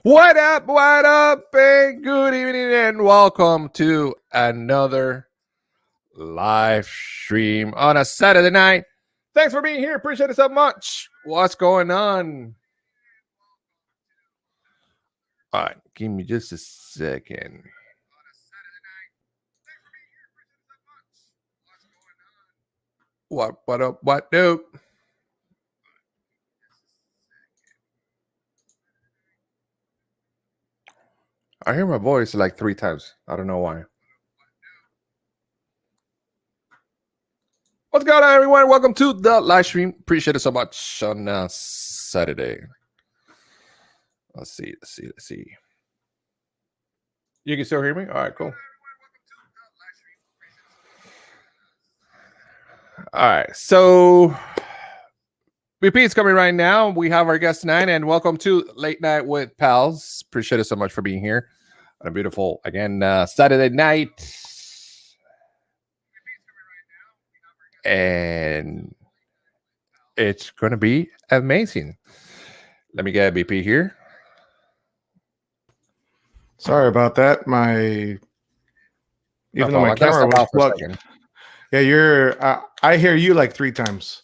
What up, and good evening, and welcome to another live stream on a Saturday night. Thanks for being here. Appreciate it so much. What's going on? All right, give me just a second. What up? What do? I hear my voice like 3 times. I don't know why. What's going on, everyone? Welcome to the live stream. Appreciate it so much on Saturday. Let's see. You can still hear me? All right, cool. All right, so BP is coming right now. We have our guest tonight, and welcome to Late Night with Pals. Appreciate it so much for being here on a beautiful, again, Saturday night. And it's going to be amazing. Let me get BP here. Sorry about that. Even though my camera was plugged. Yeah, I hear you like 3 times.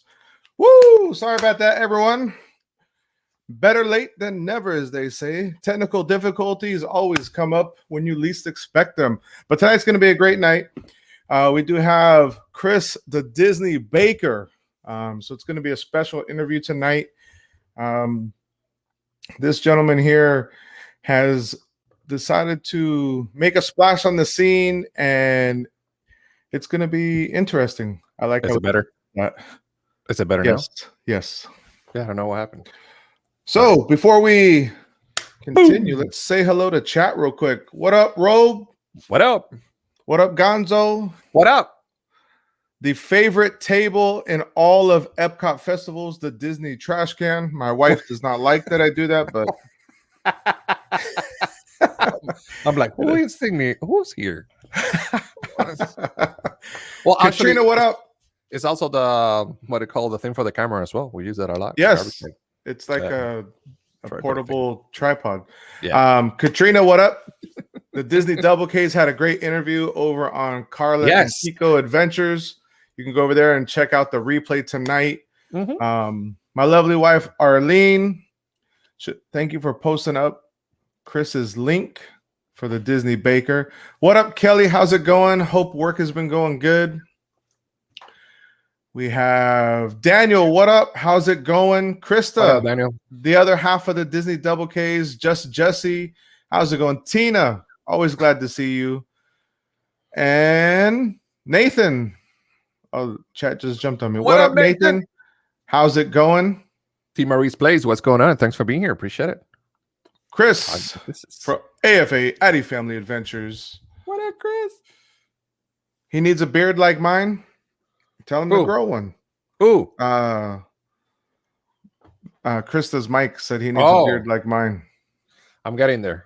Woo! Sorry about that, everyone. Better late than never, as they say. Technical difficulties always come up when you least expect them. But tonight's going to be a great night. We do have Chris the Disney Baker. So it's going to be a special interview tonight. This gentleman here has decided to make a splash on the scene, and it's going to be interesting. I like Is it better? Is it better now? Yes. Yeah, I don't know what happened. So before we continue, let's say hello to chat real quick. What up, Robe? What up? What up, Gonzo? What up? The favorite table in all of Epcot festivals, the Disney trash can. My wife does not like that I do that, but I'm like, who is singing? Who's here? Well, Katrina, what up? It's also the the thing for the camera as well. We use that a lot. Yes, it's like a portable tripod. Yeah. Katrina, what up? The Disney Double K's had a great interview over on Carla and Pico Adventures. You can go over there and check out the replay tonight. Mm-hmm. My lovely wife Arlene, thank you for posting up Chris's link for the Disney Baker. What up, Kelly? How's it going? Hope work has been going good. We have Daniel. What up? How's it going? Krista, what up, Daniel. The other half of the Disney Double K's. Just Jesse. How's it going? Tina, always glad to see you. And Nathan. Oh, chat just jumped on me. What up, Nathan? How's it going? T. Maurice Plays. What's going on? Thanks for being here. Appreciate it. Chris from AFA Addy Family Adventures. What up, Chris? He needs a beard like mine. Tell him to grow one. Ooh. Krista's Mike said he needs a beard like mine. I'm getting there.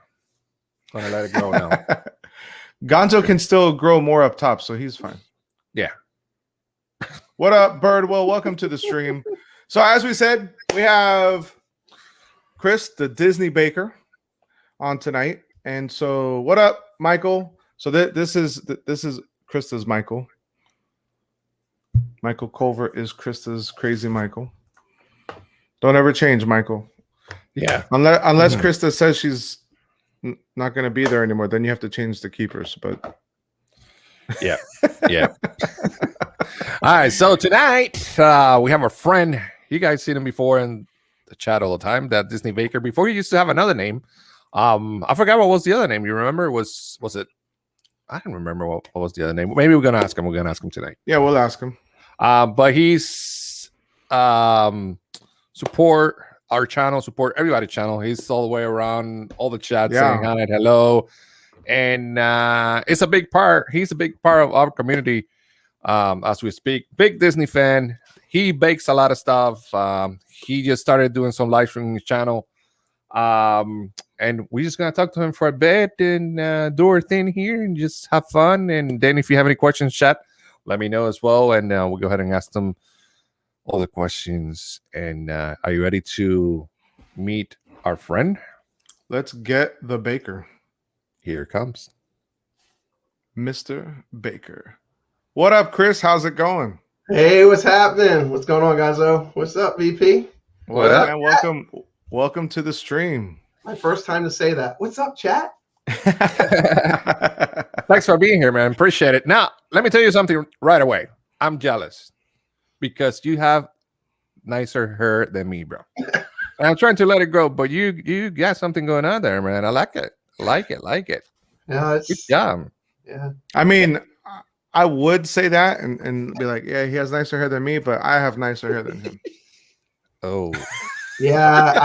I'm gonna let it grow now. Gonzo can still grow more up top, so he's fine. Yeah. What up, Birdwell? Welcome to the stream. So as we said, we have Chris, the Disney Baker, on tonight. And so what up, Michael? So this is Krista's Michael. Michael Culver is Krista's Crazy Michael. Don't ever change, Michael. Yeah. Unless Krista says she's not going to be there anymore, then you have to change the keepers. But yeah. All right. So tonight we have a friend. You guys seen him before in the chat all the time. That Disney Baker. Before he used to have another name. I forgot what was the other name. You remember? Was it? I don't remember what was the other name. Maybe we're gonna ask him. We're gonna ask him tonight. Yeah, we'll ask him. But he's support our channel, support everybody's channel. He's all the way around all the chat saying hi and hello. And it's a big part. He's a big part of our community as we speak. Big Disney fan. He bakes a lot of stuff. He just started doing some live streaming his channel. And we're just gonna talk to him for a bit and do our thing here and just have fun. And then if you have any questions, chat, let me know as well, and we'll go ahead and ask them all the questions. And are you ready to meet our friend? Let's get the Baker. Here it comes. Mr. Baker. What up, Chris? How's it going? Hey, what's happening? What's going on, guys? What's up, VP? What up, man? Welcome to the stream. My first time to say that. What's up, chat? Thanks for being here, man. Appreciate it. Now, let me tell you something right away. I'm jealous because you have nicer hair than me, bro. And I'm trying to let it go, but you got something going on there, man. I like it. Like it. Yeah, it's Good job. Yeah. I mean, I would say that and be like, yeah, he has nicer hair than me, but I have nicer hair than him. Oh. Yeah,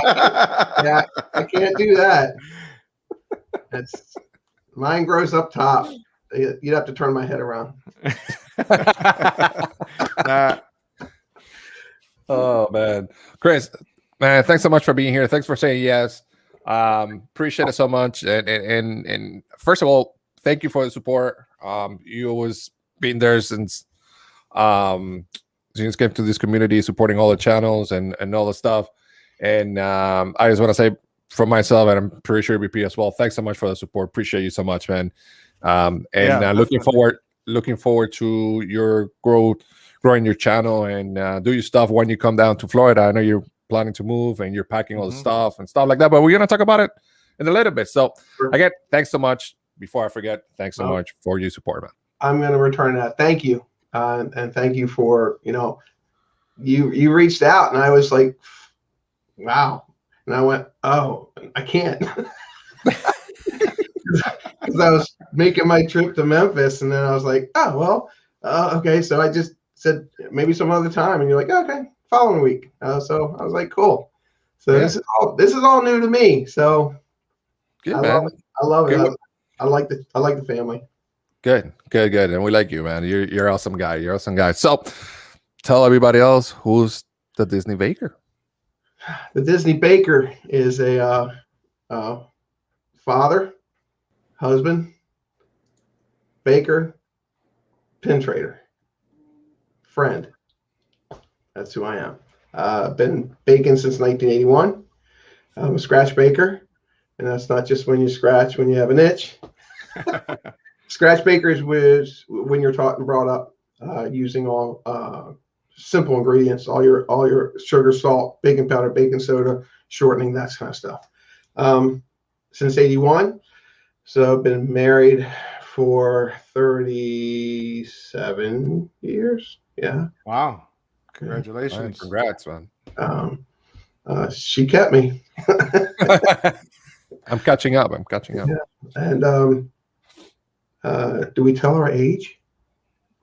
I can't do that. Mine grows up top. You'd have to turn my head around. Oh man, Chris, man, thanks so much for being here. Thanks for saying yes. Appreciate it so much. And first of all, thank you for the support. You always been there since came to this community, supporting all the channels and all the stuff. And I just want to say from myself, and I'm pretty sure BP as well, thanks so much for the support. Appreciate you so much, man. Looking forward to your growing your channel and do your stuff when you come down to Florida. I know you're planning to move and you're packing all the stuff and stuff like that, but we're gonna talk about it in a little bit. So again, thanks so much. Before I forget, thanks so much for your support, man. I'm gonna return that. Thank you, and thank you for you reached out, and I was like, wow, and I went, oh, I can't. Because I was making my trip to Memphis, and then I was like, oh, well, okay. So I just said maybe some other time, and you're like, okay, following week. So I was like, cool. So this is all new to me. So good, I man. love it. I like the family. Good, and we like you, man. You're awesome guy. You're awesome guy. So tell everybody else who's the Disney Baker. The Disney Baker is a father, husband, baker, pin trader, friend. That's who I am. Been baking since 1981. I'm a scratch baker, and that's not just when you scratch when you have an itch. Scratch bakers was when you're taught and brought up using all simple ingredients, all your sugar, salt, baking powder, baking soda, shortening, that kind of stuff. Since 81. So I've been married for 37 years. Yeah. Wow. Congratulations. Congrats, man. She kept me. I'm catching up. Yeah. And do we tell our age?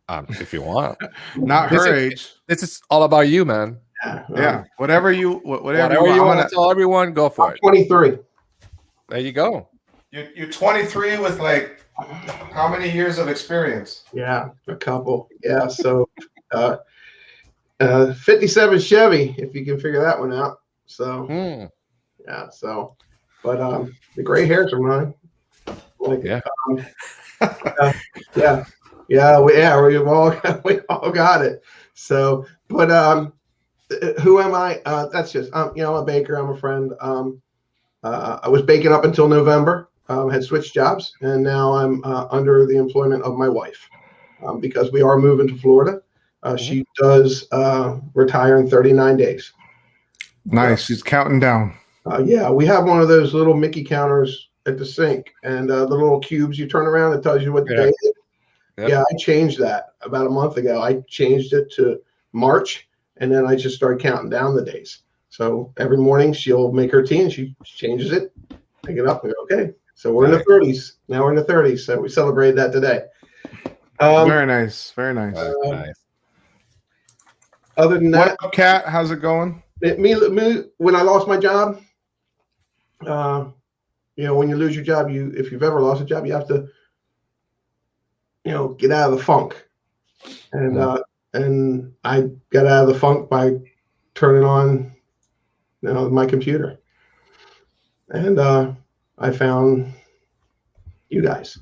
If you want. Not her age. This is all about you, man. Yeah. Whatever you want to tell everyone, go for I'm it. 23. There you go. You're 23 with like how many years of experience? Yeah, a couple. Yeah, so 57 Chevy, if you can figure that one out. So yeah, so but the gray hairs are mine. Like we all got it. So, but who am I? That's just I'm a baker. I'm a friend. I was baking up until November. Had switched jobs, and now I'm under the employment of my wife because we are moving to Florida. She does retire in 39 days. Nice. She's counting down. Yeah, we have one of those little Mickey counters at the sink, and the little cubes you turn around, it tells you what the day is. Yep. Yeah, I changed that about a month ago. I changed it to March, and then I just started counting down the days. So every morning she'll make her tea, and she changes it, pick it up, and go, okay. So we're in the 30s. Now we're in the 30s. So we celebrated that today. Very nice. Very nice. Nice. Other than that, what up, Kat? How's it going? Me, when I lost my job, when you lose your job, if you've ever lost a job, you have to, get out of the funk. And and I got out of the funk by turning on, my computer. And I found you guys,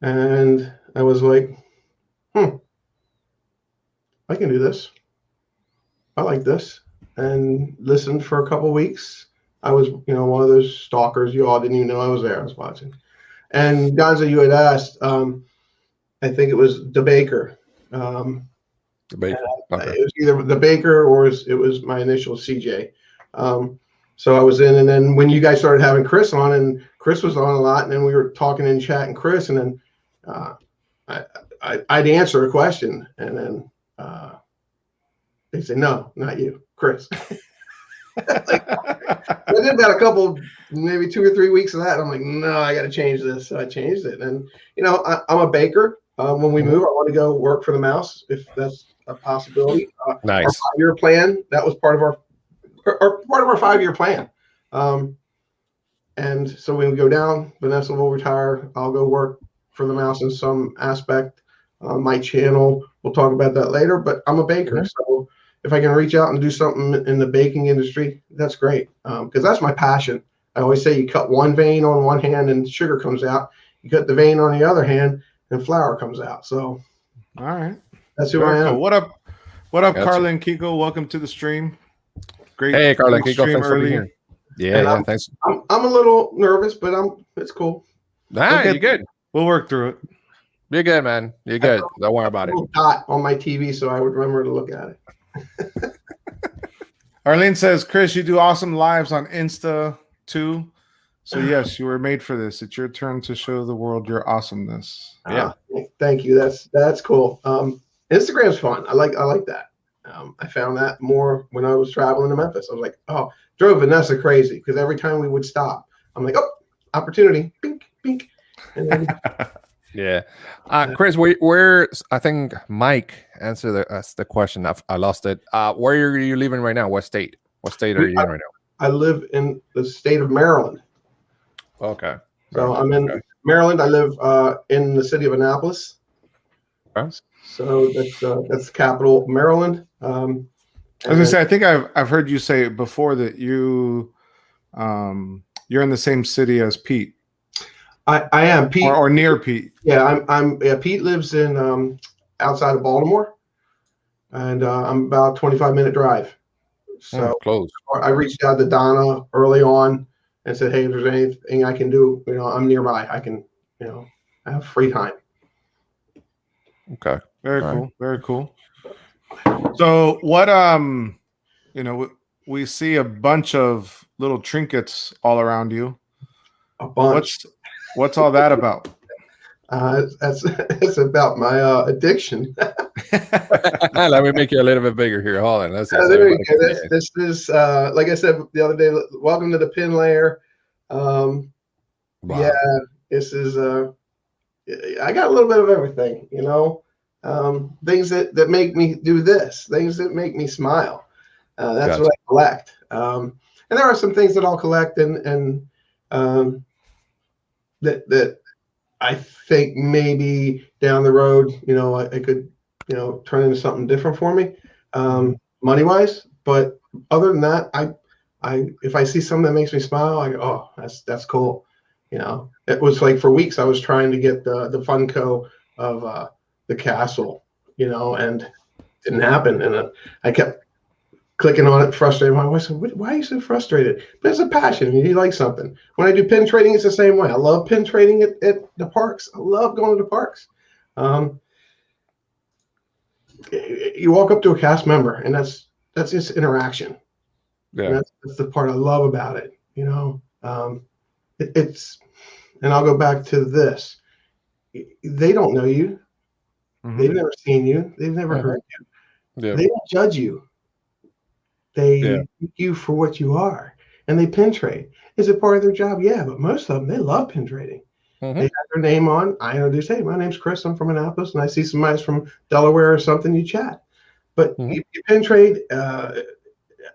and I was like, I can do this. I like this, and listened for a couple weeks, I was, one of those stalkers. You all didn't even know I was there. I was watching. And Gonzo, you had asked, I think it was the Baker. The Baker. Okay. It was either the Baker or it was my initial CJ. So I was in, and then when you guys started having Chris on, and Chris was on a lot, and then we were talking and chatting Chris, and then I'd answer a question, and then they'd say, "No, not you, Chris." Like, I did about a couple, maybe 2 or 3 weeks of that. I'm like, no, I got to change this. So I changed it, and I'm a baker. When we move, I want to go work for the Mouse if that's a possibility. Nice. Our 5-year plan. That was part of our 5-year plan. And so when we go down, Vanessa will retire. I'll go work for the Mouse in some aspect. My channel, we'll talk about that later. But I'm a baker, so if I can reach out and do something in the baking industry, that's great, because that's my passion. I always say you cut one vein on one hand and sugar comes out. You cut the vein on the other hand and flour comes out. So, all right, that's who I am. Cool. What up, Carla and Kiko? Welcome to the stream. Great. Hey, Carla and Kiko, thanks early. for being here. Yeah, thanks. I'm a little nervous, but it's cool. Nah, you're good. We'll work through it. You're good, man. You're good. Don't worry about it. Dot on my TV, so I would remember to look at it. Arlene says, Chris, you do awesome lives on Insta too. So yes, you were made for this. It's your turn to show the world your awesomeness. Yeah. Thank you. That's cool. Instagram's fun. I like that. I found that more when I was traveling to Memphis. I was like, oh, drove Vanessa crazy because every time we would stop, I'm like, oh, opportunity. Bink, bink. And then yeah. Chris, where I think Mike answered the question. I lost it. Where are you living right now? What state? What state are you in right now? I live in the state of Maryland. Okay. So I'm in Maryland. I live in the city of Annapolis. Okay. So that's the capital, Maryland. I was gonna say, I think I've heard you say before that you're in the same city as Pete. I am Pete, or near Pete. Yeah, Pete lives in outside of Baltimore, and I'm about a 25-minute drive. So close. I reached out to Donna early on and said, hey, if there's anything I can do, I'm nearby. I can, I have free time. Okay. Very cool. Right. Very cool. So what, we see a bunch of little trinkets all around you. A bunch. What's all that about? It's about my addiction. Let me make you a little bit bigger here. Hold on. This is like I said the other day. Welcome to the pin layer. Wow. Yeah, this is. I got a little bit of everything. Things that make me do this. Things that make me smile. That's what I collect. And there are some things that I'll collect and that I think maybe down the road, I could, turn into something different for me, money wise. But other than that, if I see something that makes me smile, I go, oh, that's cool. It was like for weeks I was trying to get the Funko of the castle, and it didn't happen. And I kept clicking on it, frustrated. My wife said, why are you so frustrated? But it's a passion. You like something. When I do pin trading, it's the same way. I love pin trading at the parks. I love going to the parks. You walk up to a cast member, and that's just interaction. Yeah, that's the part I love about it. It's, and I'll go back to this. They don't know you. Mm-hmm. They've never seen you. They've never heard you. Yeah. They don't judge you. They take you for what you are, and they pin trade. Is it part of their job? Yeah, but most of them, they love pin trading. Mm-hmm. They have their name on. I introduce, hey, my name's Chris. I'm from Annapolis, and I see somebody from Delaware or something. You chat, but you pin trade.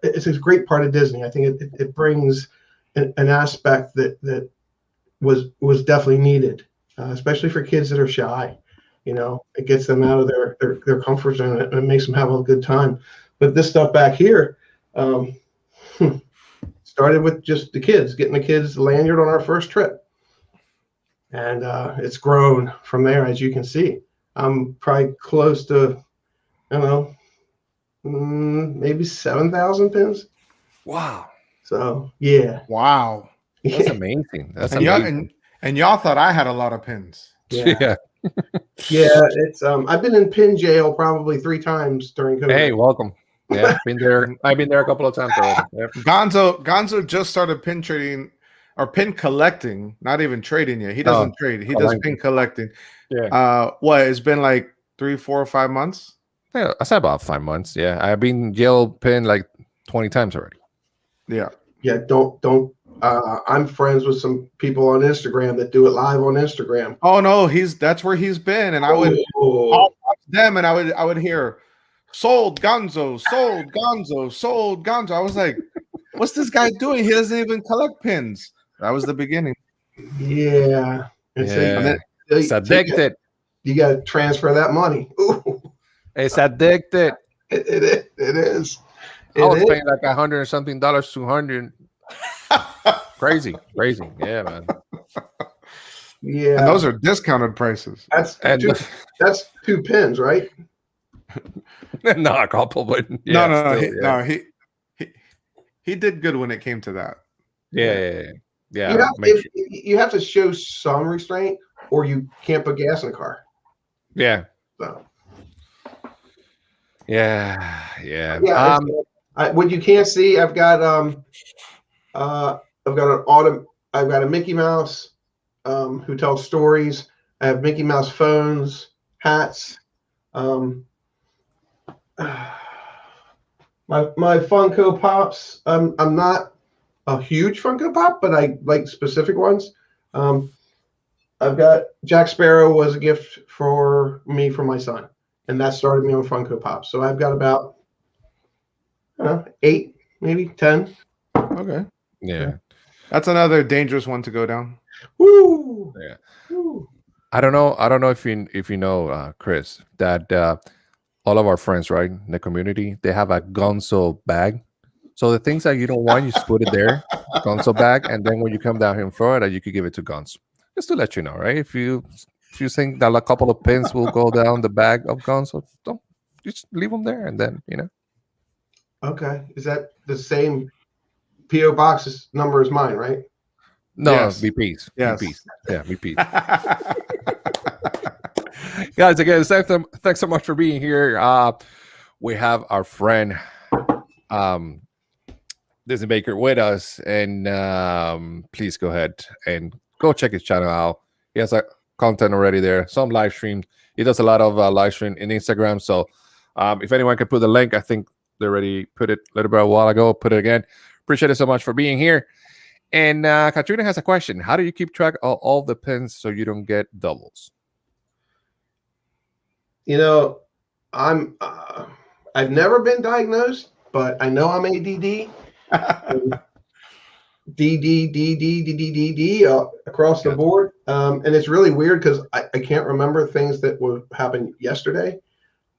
It's a great part of Disney. I think it brings an aspect that was definitely needed, especially for kids that are shy. It gets them out of their comfort zone and it makes them have a good time. But this stuff back here started with just the kids, getting the kids lanyard on our first trip. And it's grown from there, as you can see. I'm probably close to, I don't know, maybe 7,000 pins. Wow. So yeah. Wow. That's amazing. That's and amazing. And y'all thought I had a lot of pins. Yeah. Yeah. It's I've been in pin jail probably 3 times during COVID. Hey, welcome. Yeah, been there. I've been there a couple of times already. Yep. Gonzo just started pin trading or pin collecting, not even trading yet. He doesn't trade. He does pin collecting. Yeah. What? It's been like 3, 4, or 5 months. Yeah, I said about 5 months. Yeah, I've been jail pinned like 20 times already. Yeah. Yeah. Don't. I'm friends with some people on Instagram that do it live on Instagram. Oh no, that's where he's been, and I would watch them, and I would hear sold Gonzo, sold Gonzo, sold Gonzo. I was like, what's this guy doing? He doesn't even collect pins. That was the beginning. Yeah. It's addicted. You got to transfer that money. Ooh. It's addicted. It is. I was paying like $100 or something, $200. Crazy. Yeah, man. Yeah. And those are discounted prices. That's 2 pins, right? No, a couple, but yeah, no. He did good when it came to that. Yeah. You have to show some restraint, or you can't put gas in the car. Yeah. So. Yeah. What you can't see, I've got a Mickey Mouse who tells stories. I have Mickey Mouse phones, hats. My Funko Pops. I'm not a huge Funko Pop, but I like specific ones. I've got Jack Sparrow was a gift for me from my son, and that started me on Funko Pops. So I've got about 8, maybe 10. Okay. Yeah. That's another dangerous one to go down. Woo! Yeah. Woo. I don't know if you know, Chris, that all of our friends, right, in the community, they have a Gonzo bag. So the things that you don't want, you just put it there, Gonzo bag, and then when you come down here in Florida, you could give it to Gonzo. Just to let you know, right? If you think that a couple of pins will go down the bag of Gonzo, don't just leave them there, and then Okay, is that the same PO box number as mine, right? No, yes. VPs. Yes. VPs. Yeah, VPs. Guys, again, thanks so much for being here. We have our friend Disney Baker with us, and please go ahead and go check his channel out. He has content already there, some live streams. He does a lot of live stream in Instagram. So if anyone can put the link, I think they already put it a little bit a while ago. Put it again. Appreciate it so much for being here. And Katrina has a question. How do you keep track of all the pins so you don't get doubles? I've never been diagnosed, but I know I'm ADD. D across the board. And it's really weird because I can't remember things that would happen yesterday.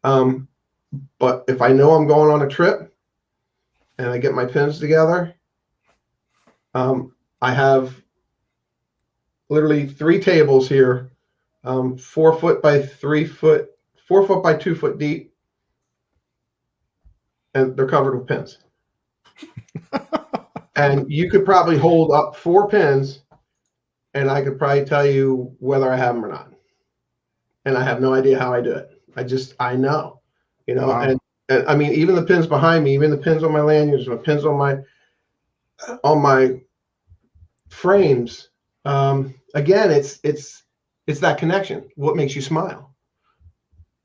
But if I know I'm going on a trip and I get my pins together, I have literally 3 tables here, 4 foot by 3 foot, 4 foot by 2 foot deep, and they're covered with pins. And you could probably hold up 4 pins, and I could probably tell you whether I have them or not. And I have no idea how I do it. I know, wow. and I mean, even the pins behind me, even the pins on my lanyards, the pins on my frames. Again, it's that connection. What makes you smile,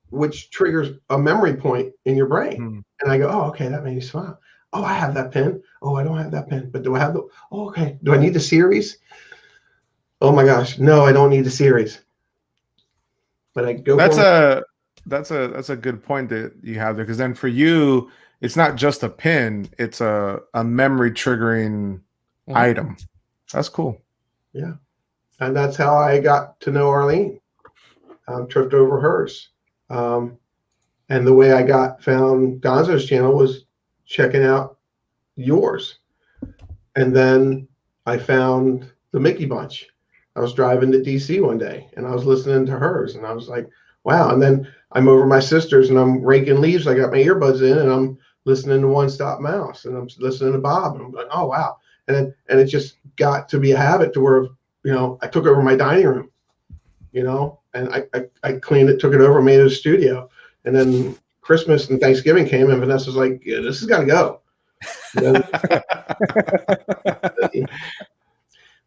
which triggers a memory point in your brain. And I go, oh, okay, that made me smile. Oh, I have that pin. Oh, I don't have that pin, but do I have the? Oh, okay. Do I need the series? Oh my gosh, no, I don't need the series. But I go. That's a good point that you have there, because then for you, it's not just a pin; it's a memory triggering item. That's cool. Yeah, and that's how I got to know Arlene. Tripped over hers, and the way I found Gonzo's channel was checking out yours, and then I found the Mickey Bunch. I was driving to DC one day, and I was listening to hers, and I was like, wow. And then I'm over my sister's, and I'm raking leaves. I got my earbuds in, and I'm listening to One Stop Mouse, and I'm listening to Bob, and I'm like, oh wow. And it just got to be a habit to where, I took over my dining room, and I cleaned it, took it over, made it a studio. And then Christmas and Thanksgiving came, and Vanessa's like, yeah, this has got to go.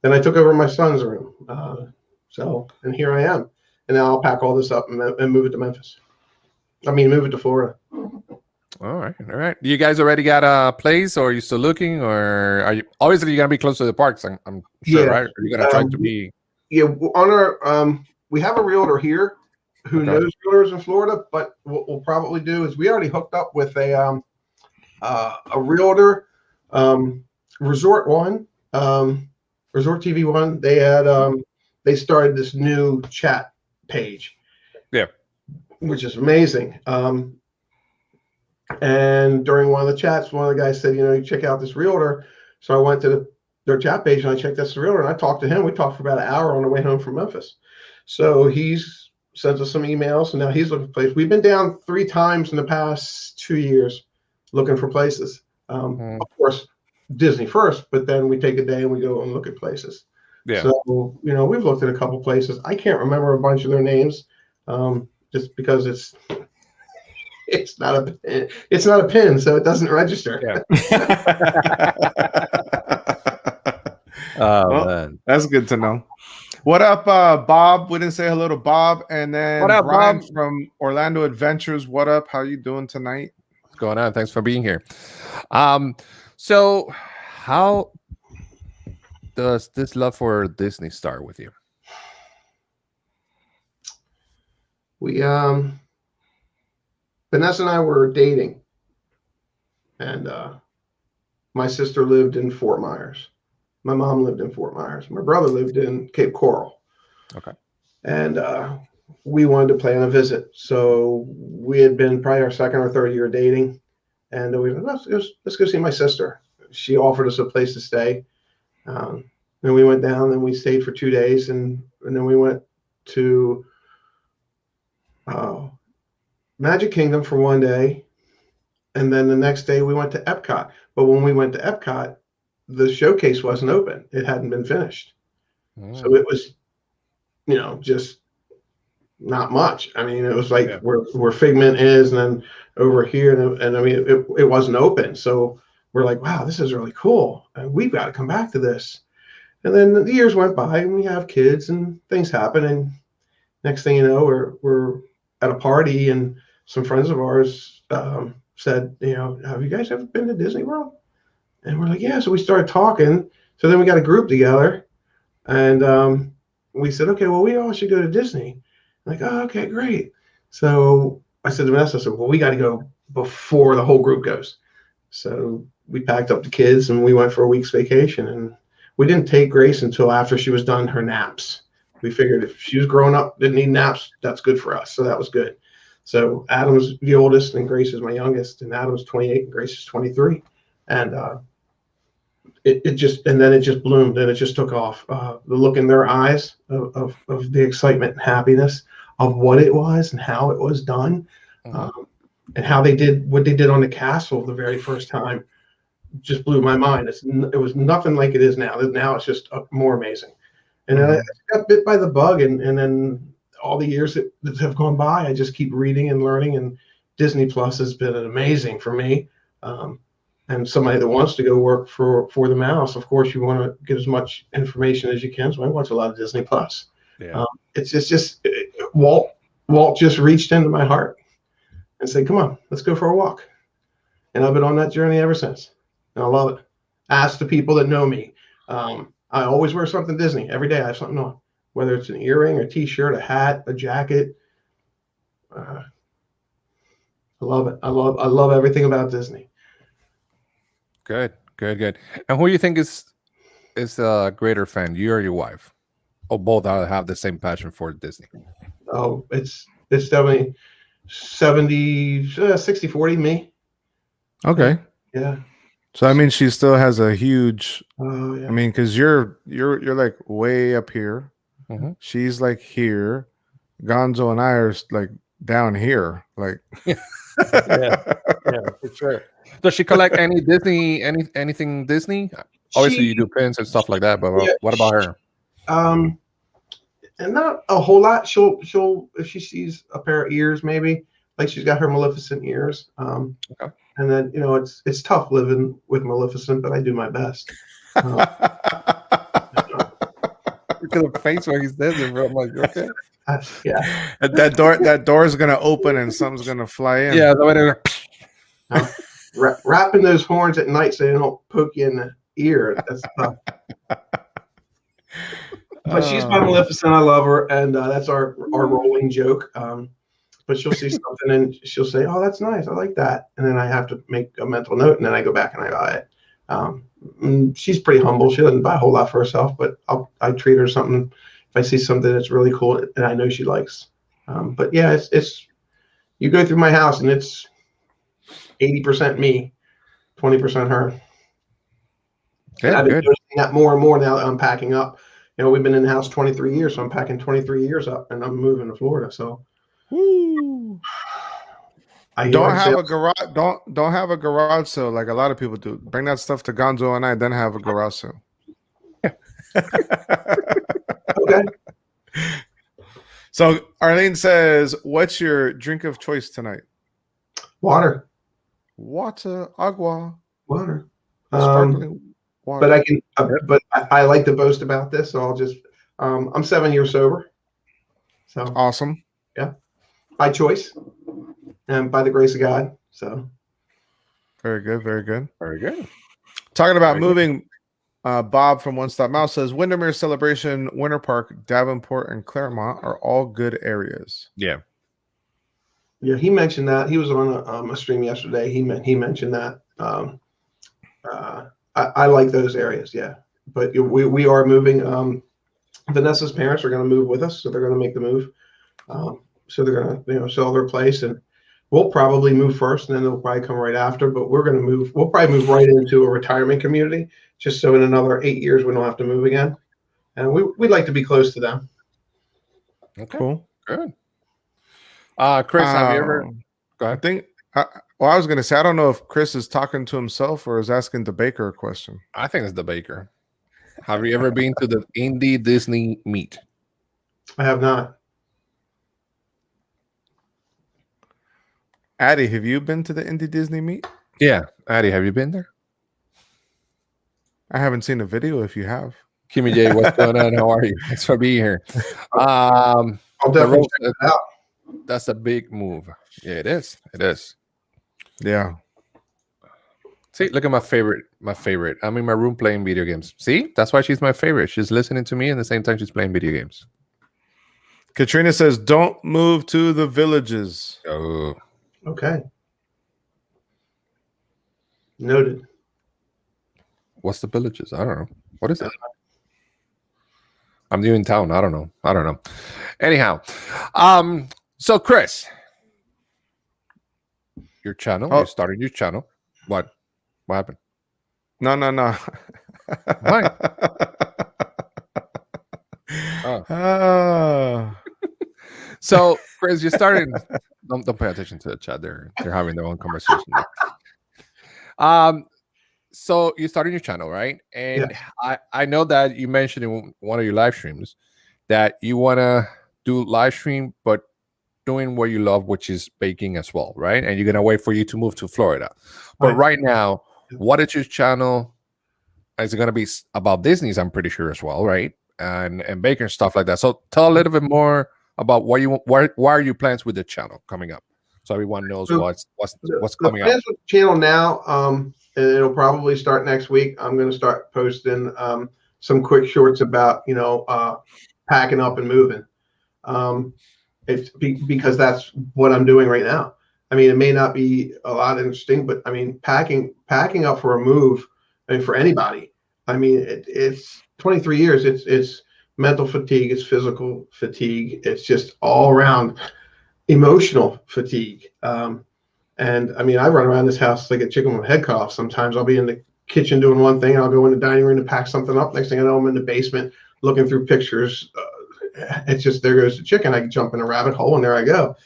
Then I took over my son's room. And here I am. And now I'll pack all this up and move it to Memphis. Move it to Florida. All right. Do you guys already got a place, or are you still looking, or are you obviously you're gonna be close to the parks? I'm sure, right? Are you gonna try to be? Yeah, on our we have a realtor here who knows realtors in Florida, but what we'll probably do is we already hooked up with a realtor, Resort One, Resort TV One. They had they started this new chat page, which is amazing. And during one of the chats, one of the guys said, you check out this realtor. So I went to their chat page and I checked this realtor, and I talked to him. We talked for about an hour on the way home from Memphis. So he's sent us some emails, and now he's looking for places. We've been down 3 times in the past 2 years looking for places. Of course, Disney first, but then we take a day and we go and look at places. Yeah. So, we've looked at a couple places. I can't remember a bunch of their names, just because it's not a pin, so it doesn't register. Yeah. Well, Man. That's good to know. What up, Bob? We didn't say hello to Bob. And then What up, Brian Bob? from Orlando Adventures. What up? How you doing tonight? What's going on? Thanks for being here. So how does this love for Disney start with you? We Vanessa and I were dating, and my sister lived in Fort Myers. My mom lived in Fort Myers. My brother lived in Cape Coral. Okay. And we wanted to plan a visit. So we had been probably our second or third year dating, and we went, let's go see my sister. She offered us a place to stay. Then we went down, and we stayed for 2 days, and then we went to Magic Kingdom for 1 day, and then the next day we went to Epcot. But when we went to Epcot, the showcase wasn't open. It hadn't been finished. So it was, just not much. It was like where Figment is, and then over here, and it wasn't open. So we're like, wow, this is really cool, and we've got to come back to this. And then the years went by, and we have kids, and things happen, and next thing you know, we're at a party, and some friends of ours said, have you guys ever been to Disney World? And we're like, yeah. So we started talking. So then we got a group together, and we said, okay, well, we all should go to Disney. I'm like, oh, okay, great. So I said to Vanessa, well, we got to go before the whole group goes. So we packed up the kids, and we went for a week's vacation. And we didn't take Grace until after she was done her naps. We figured if she was growing up, didn't need naps, that's good for us. So that was good. So Adam's the oldest, and Grace is my youngest, and Adam's 28 and Grace is 23. And it just bloomed, and it just took off. The look in their eyes of the excitement and happiness of what it was and how it was done, and how they did what they did on the castle the very first time just blew my mind. It was nothing like it is now. Now it's just more amazing. And I got bit by the bug, and then all the years that have gone by, I just keep reading and learning, and Disney Plus has been amazing for me. And somebody that wants to go work for the mouse, of course, you want to get as much information as you can. So I watch a lot of Disney Plus. Yeah. It's just Walt just reached into my heart and said, come on, let's go for a walk. And I've been on that journey ever since. And I love it. Ask the people that know me. I always wear something Disney. Every day I have something on, whether it's an earring, a t-shirt, a hat, a jacket. I love it. I love everything about Disney. Good. And who do you think is a greater fan, you or your wife? Or both have the same passion for Disney? Oh, it's definitely 60-40 me. Okay. Yeah. So she still has a huge. Oh yeah. Because you're like way up here. Mhm. She's like here. Gonzo and I are like down here. Like, yeah, for sure. Does she collect any Disney, anything Disney? Obviously, you do pins and stuff like that, but what about her? And not a whole lot. She'll if she sees a pair of ears, maybe like she's got her Maleficent ears. Okay. And then it's tough living with Maleficent, but I do my best. Look at the face when he says it, bro. I'm like, okay. Yeah. that door is gonna open and something's gonna fly in. Yeah, the way they're Wrapping those horns at night so they don't poke you in the ear. That's tough. But she's my Maleficent. I love her, and that's our rolling joke. But she'll see something and she'll say, "Oh, that's nice. I like that." And then I have to make a mental note, and then I go back and I buy it. She's pretty humble. She doesn't buy a whole lot for herself, but I treat her something if I see something that's really cool and I know she likes. But yeah, it's you go through my house and it's 80% me, 20% her. Yeah, I've been good. doing that more and more now that I'm packing up. We've been in the house 23 years, so I'm packing 23 years up, and I'm moving to Florida. So, Woo. Don't have a garage. Don't have a garage sale like a lot of people do. Bring that stuff to Gonzo and I, then have a garage sale. Okay. So Arlene says, "What's your drink of choice tonight?" Water. Water, agua, Water. sparkling water. But I can. But I like to boast about this, so I'll just. I'm 7 years sober. So awesome. Yeah, by choice, and by the grace of God. So. Very good. Very good. Very good. Talking about moving. Bob from One Stop Mouse says Windermere Celebration, Winter Park, Davenport, and Claremont are all good areas. Yeah. Yeah, he mentioned that. He was on a stream yesterday. He mentioned that. I like those areas, yeah. But we are moving. Vanessa's parents are going to move with us, so they're going to make the move. So they're going to sell their place, and we'll probably move first, and then they'll probably come right after. But we're going to move. We'll probably move right into a retirement community, just so in another 8 years we don't have to move again. And we'd like to be close to them. Okay. Cool. Good. Chris, have you ever? Go ahead. I think. I was going to say, I don't know if Chris is talking to himself or is asking the baker a question. I think it's the baker. Have you ever been to the Indie Disney meet? I have not. Addie, have you been to the Indie Disney meet? Yeah, Addie, have you been there? I haven't seen a video. If you have, Kimmy J, what's going on? How are you? Thanks for being here. I'll definitely check it out. That's a big move. Yeah, it is. It is. Yeah. See, look at my favorite. I'm in my room playing video games. See, that's why she's my favorite. She's listening to me and at the same time she's playing video games. Katrina says, "Don't move to the villages." Oh, okay. Noted. What's the villages? I don't know. What is it? I'm new in town. I don't know. Anyhow, so Chris, your channel. You started your channel. What happened? No. Why? So Chris, you started. Don't pay attention to the chat. They're having their own conversation. So you started your channel, right? And yes. I know that you mentioned in one of your live streams that you want to do live stream, but doing what you love, which is baking as well, right? And you're going to wait for you to move to Florida. But right now, what is your channel? Is it going to be about Disney's, I'm pretty sure as well, right? And baking stuff like that. So tell a little bit more about why are your plans with the channel coming up? So everyone knows what's coming up. With the channel now, and it'll probably start next week. I'm going to start posting some quick shorts about packing up and moving. It's because that's what I'm doing right now. I mean, it may not be a lot interesting, but I mean, packing up for a move. I mean, for anybody. I mean, it's 23 years. It's mental fatigue. It's physical fatigue. It's just all around emotional fatigue. And I mean, I run around this house like a chicken with a head cut off. Sometimes I'll be in the kitchen doing one thing, and I'll go in the dining room to pack something up. Next thing I know, I'm in the basement looking through pictures. It's just, there goes the chicken. I can jump in a rabbit hole, and there I go.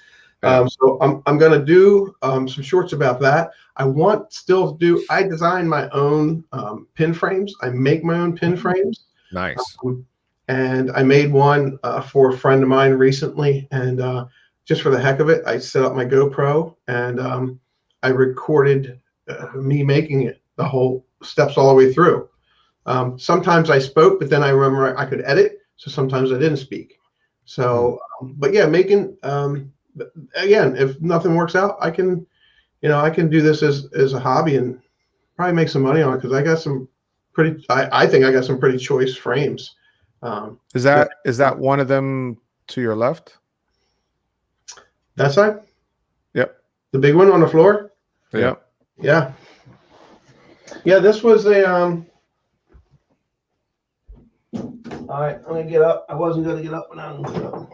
Yeah. So I'm going to do some shorts about that. I want still to do. I design my own pin frames. I make my own pin frames. Nice. And I made one for a friend of mine recently, and just for the heck of it, I set up my GoPro and I recorded me making it, the whole steps all the way through. Sometimes I spoke, but then I remember I could edit, so sometimes I didn't speak. So, but yeah, making again, if nothing works out, I can do this as a hobby and probably make some money on it because I got some pretty. I think I got some pretty choice frames. Is that one of them to your left? That side? Yep. The big one on the floor? Yep. Yeah. Yeah, this was a all right, I'm gonna get up. I wasn't gonna get up when I'm gonna get up.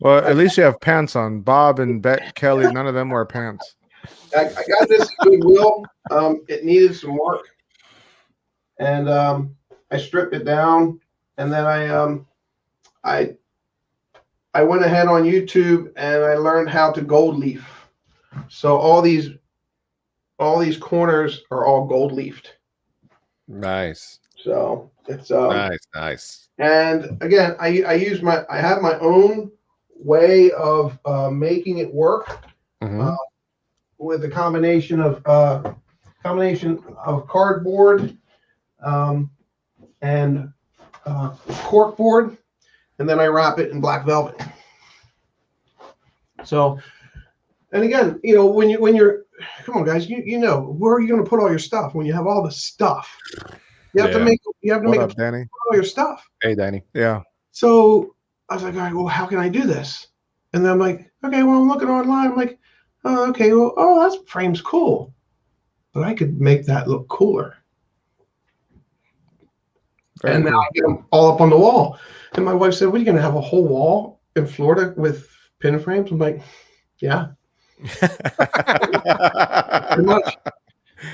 Well, at least you have pants on. Bob and Kelly, none of them wear pants. I got this at Goodwill. It needed some work. And I stripped it down, and then I went ahead on YouTube and I learned how to gold leaf. So all these corners are all gold leafed. Nice. So it's nice. And again, I have my own way of making it work with a combination of cardboard and cork board, and then I wrap it in black velvet. So, and again, when you're come on, guys, you know where are you going to put all your stuff when you have all the stuff? You have to make Danny? all your stuff. Hey, Danny. Yeah. So I was like, all right, well, how can I do this? And then I'm like, okay, well, I'm looking online. I'm like, oh, okay, well, that frame's cool, but I could make that look cooler. And now I get them all up on the wall. And my wife said, what, are you going to have a whole wall in Florida with pin frames? I'm like, yeah.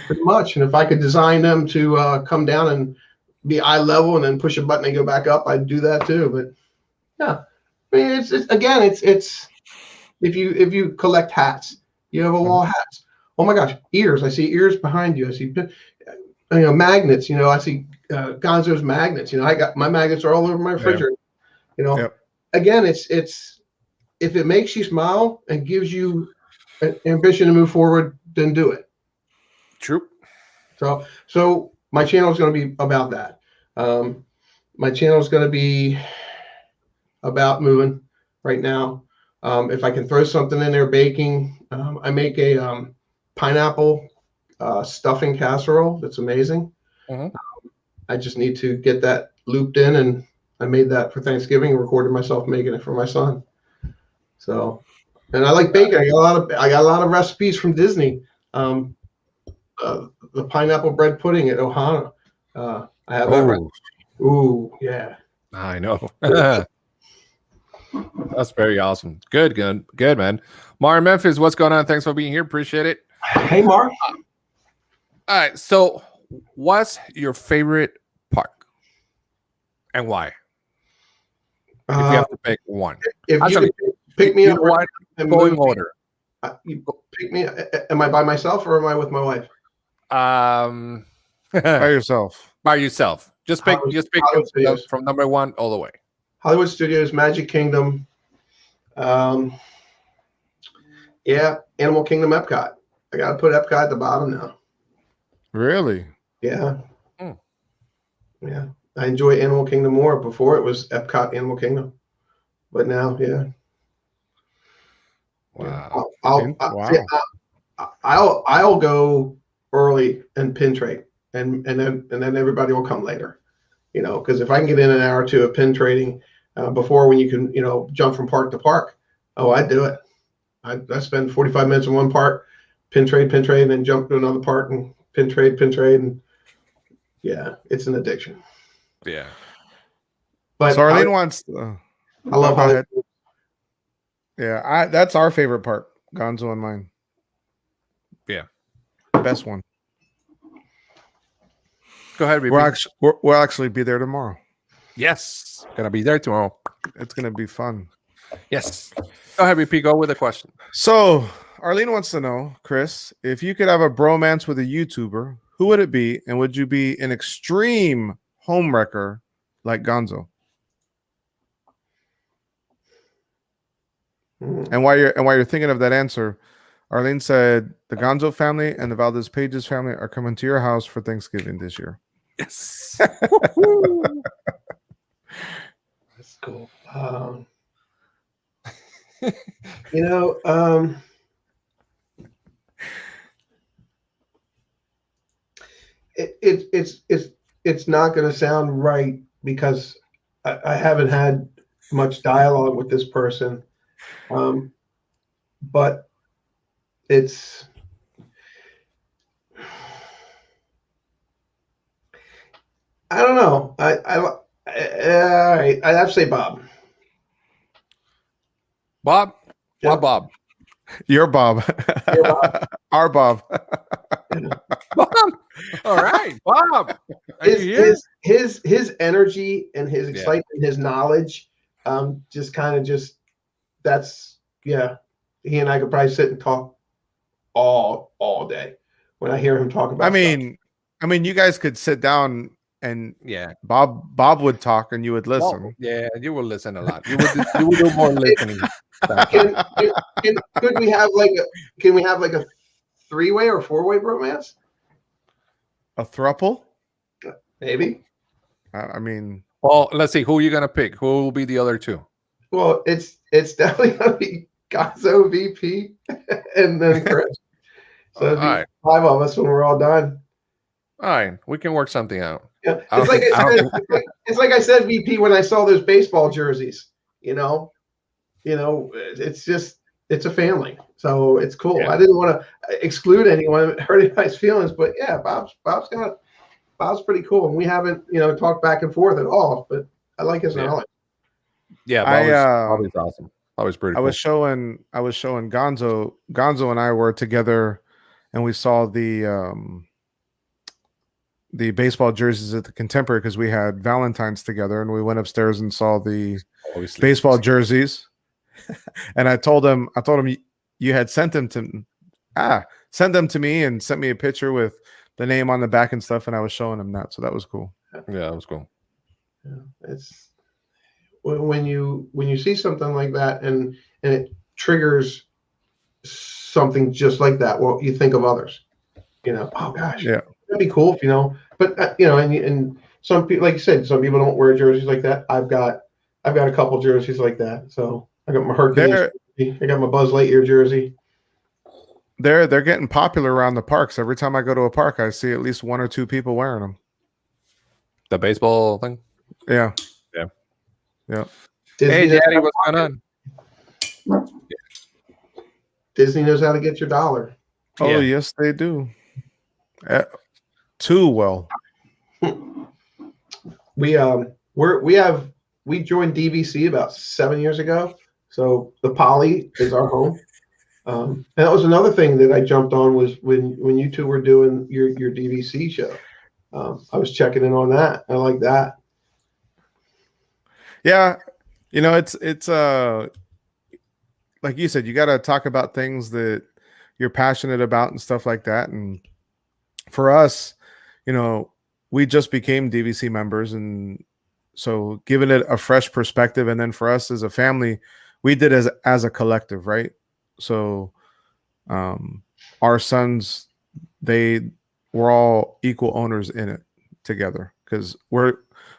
Pretty much. And if I could design them to come down and be eye level and then push a button and go back up, I'd do that too. But yeah, I mean, it's if you collect hats, you have a wall of hats. Oh my gosh, ears! I see ears behind you. I see magnets. I see Gonzo's magnets. I got my magnets are all over my refrigerator. Again, it's if it makes you smile and gives you an ambition to move forward, then do it. True. So my channel is going to be about that. My channel is going to be about moving right now. If I can throw something in there, baking. I make a pineapple stuffing casserole that's amazing. I just need to get that looped in, and I made that for Thanksgiving and recorded myself making it for my son. So, and I like baking. I got a lot of recipes from Disney. The pineapple bread pudding at Ohana. I have that recipe. Ooh, yeah. I know. That's very awesome. Good, man. Mar Memphis, what's going on? Thanks for being here. Appreciate it. Hey, Mark. All right. So, what's your favorite park and why? If you have to pick one. If you pick me up and going order. You pick me. Am I by myself or am I with my wife? By yourself. By yourself. Just pick from number one all the way. Hollywood Studios, Magic Kingdom. Yeah, Animal Kingdom, Epcot. I got to put Epcot at the bottom now. Really? Yeah. Yeah. I enjoy Animal Kingdom more. Before it was Epcot, Animal Kingdom. But now, yeah. Wow. I'll go early and pin trade, and then everybody will come later. Because if I can get in an hour or two of pin trading before, when you can jump from park to park, I'd do it. I spend 45 minutes in one park, pin trade, and then jump to another park and pin trade, and yeah, it's an addiction. Yeah. But so Arlene wants. I love Hollywood. Yeah, that's our favorite part, Gonzo and mine. Yeah, best one. Go ahead. We'll actually be there tomorrow. Yes, gonna be there tomorrow. It's gonna be fun. Yes. Go ahead, VP. Go with the question. So Arlene wants to know, Chris, if you could have a bromance with a YouTuber, who would it be? And would you be an extreme homewrecker like Gonzo? And while you're thinking of that answer, Arlene said the Gonzo family and the Valdez Pages family are coming to your house for Thanksgiving this year. Yes. That's cool. You know, it's not going to sound right because I haven't had much dialogue with this person, but it's I don't know. I'd have to say Bob. Bob? Yeah. What Bob? Your Bob. Your Bob. Our Bob. Bob. All right, Bob. Are you here? His energy and his excitement, his knowledge, just kind of that's he and I could probably sit and talk all day when I hear him talk about stuff. I mean, you guys could sit down and Yeah, Bob would talk and you would listen. Well, yeah, you will listen a lot. You would do more listening. Could we have like a 3-way or 4-way bromance? A throuple? Maybe. I mean, Well, let's see. Who are you gonna pick? Who will be the other two? Well, it's definitely gonna be Gonzo, VP, and then Chris. So it'd be All right. 5 of us when we're all done. All right, we can work something out. Yeah. It's like I said, VP, when I saw those baseball jerseys. It's a family, so it's cool. Yeah. I didn't want to exclude anyone, hurt anybody's feelings, but yeah, Bob's pretty cool, and we haven't talked back and forth at all. But I like his knowledge. Yeah, Bob is awesome. That was pretty. I was showing Gonzo. Gonzo and I were together, and we saw the baseball jerseys at the Contemporary because we had Valentine's together, and we went upstairs and saw the baseball jerseys. And I told him you had sent them to me and sent me a picture with the name on the back and stuff, and I was showing him that, so that was cool. Yeah, that was cool. Yeah, it's when you see something like that and it triggers something just like that. Well, you think of others. Oh gosh, yeah, that'd be cool if But and some people, like you said, some people don't wear jerseys like that. I've got a couple jerseys like that. So I got my Hercules jersey. I got my Buzz Lightyear jersey. They're getting popular around the parks. Every time I go to a park, I see at least 1 or 2 people wearing them. The baseball thing. Yeah. Hey, Daddy, what's going on? Disney knows how to get your dollar. Oh, yes, they do. Too well. We joined DVC about 7 years ago. So the Poly is our home. And that was another thing that I jumped on was when you two were doing your DVC show. I was checking in on that. I like that. Yeah. It's like you said, you got to talk about things that you're passionate about and stuff like that. And for us, we just became DVC members, and so giving it a fresh perspective. And then for us as a family, we did as a collective, right? So our sons, they were all equal owners in it together, because we're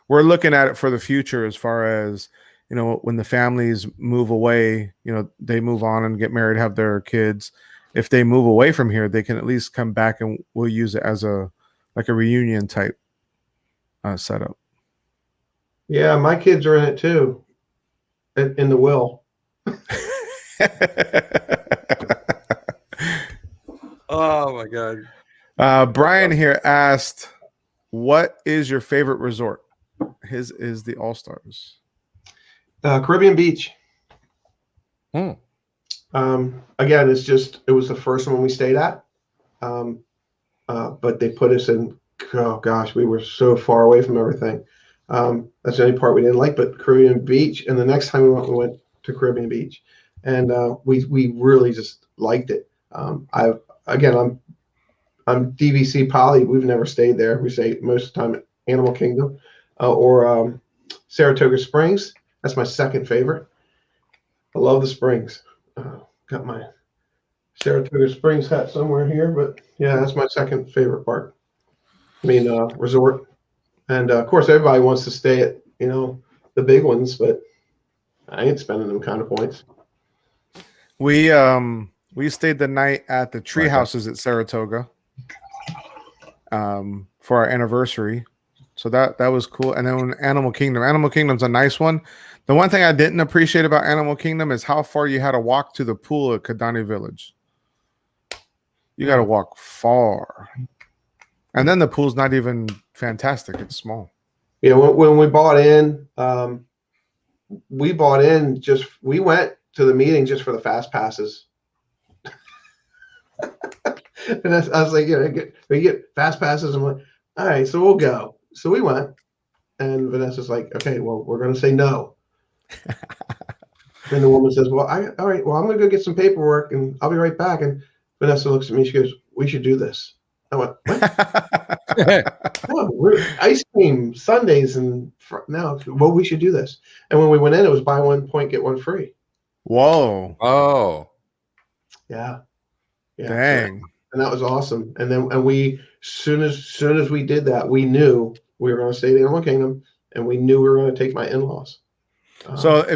looking at it for the future as far as, when the families move away, they move on and get married, have their kids. If they move away from here, they can at least come back and we'll use it as a reunion type setup. Yeah, my kids are in it too. In the will. Oh my God. Brian here asked, what is your favorite resort? His is the All Stars. Caribbean Beach. Again, it was the first one we stayed at. But they put us in, oh gosh, we were so far away from everything. That's the only part we didn't like, but Caribbean Beach. And the next time we went to Caribbean Beach, and we really just liked it. I'm DVC Poly. We've never stayed there. We stay most of the time at Animal Kingdom or Saratoga Springs. That's my second favorite. I love the Springs. Got my Saratoga Springs hat somewhere here, but yeah, that's my second favorite park. I mean, resort. And of course, everybody wants to stay at, the big ones, but I ain't spending them kind of points. We stayed the night at the tree houses at Saratoga for our anniversary. So that was cool. And then Animal Kingdom. Animal Kingdom's a nice one. The one thing I didn't appreciate about Animal Kingdom is how far you had to walk to the pool at Kidani Village. You got to walk far. And then the pool's not even fantastic. It's small. Yeah, when we bought in, we went to the meeting just for the fast passes. And I was like, we get fast passes. I'm like, all right, so we'll go. So we went, and Vanessa's like, okay, well, we're going to say no. And the woman says, well, all right, well, I'm going to go get some paperwork, and I'll be right back. And Vanessa looks at me. She goes, we should do this. I went, what? No, we're ice cream Sundays and now. Well, we should do this. And when we went in, it was buy 1 point, get 1 free. Whoa! Oh, yeah. Dang! And that was awesome. And we, soon as we did that, we knew we were going to stay at Animal Kingdom, and we knew we were going to take my in-laws. So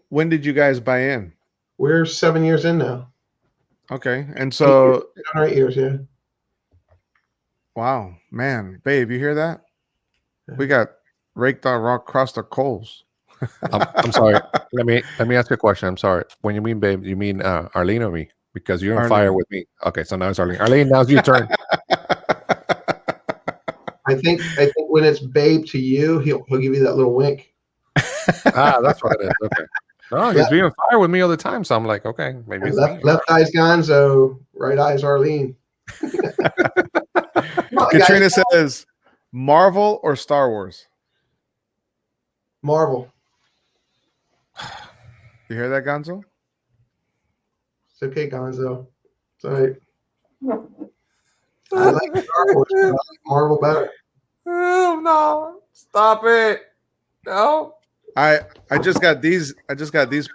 when did you guys buy in? We're 7 years in now. Okay, and so 7 or 8 years, yeah. Wow, man, babe, you hear that? We got raked on rock across the coals. I'm sorry. Let me ask you a question. I'm sorry. When you mean babe, you mean Arlene or me? Because you're on fire with me. Okay, so now it's Arlene. Arlene, now's your turn. I think when it's babe to you, he'll give you that little wink. That's what it is. Okay. No, he's being on fire with me all the time. So I'm like, okay, maybe it's left eye's Gonzo, right eye's Arlene. Katrina says, Marvel or Star Wars? Marvel. You hear that, Gonzo? It's okay, Gonzo. It's all right. I like Star Wars, but I like Marvel better. Oh no! Stop it! No. I just got these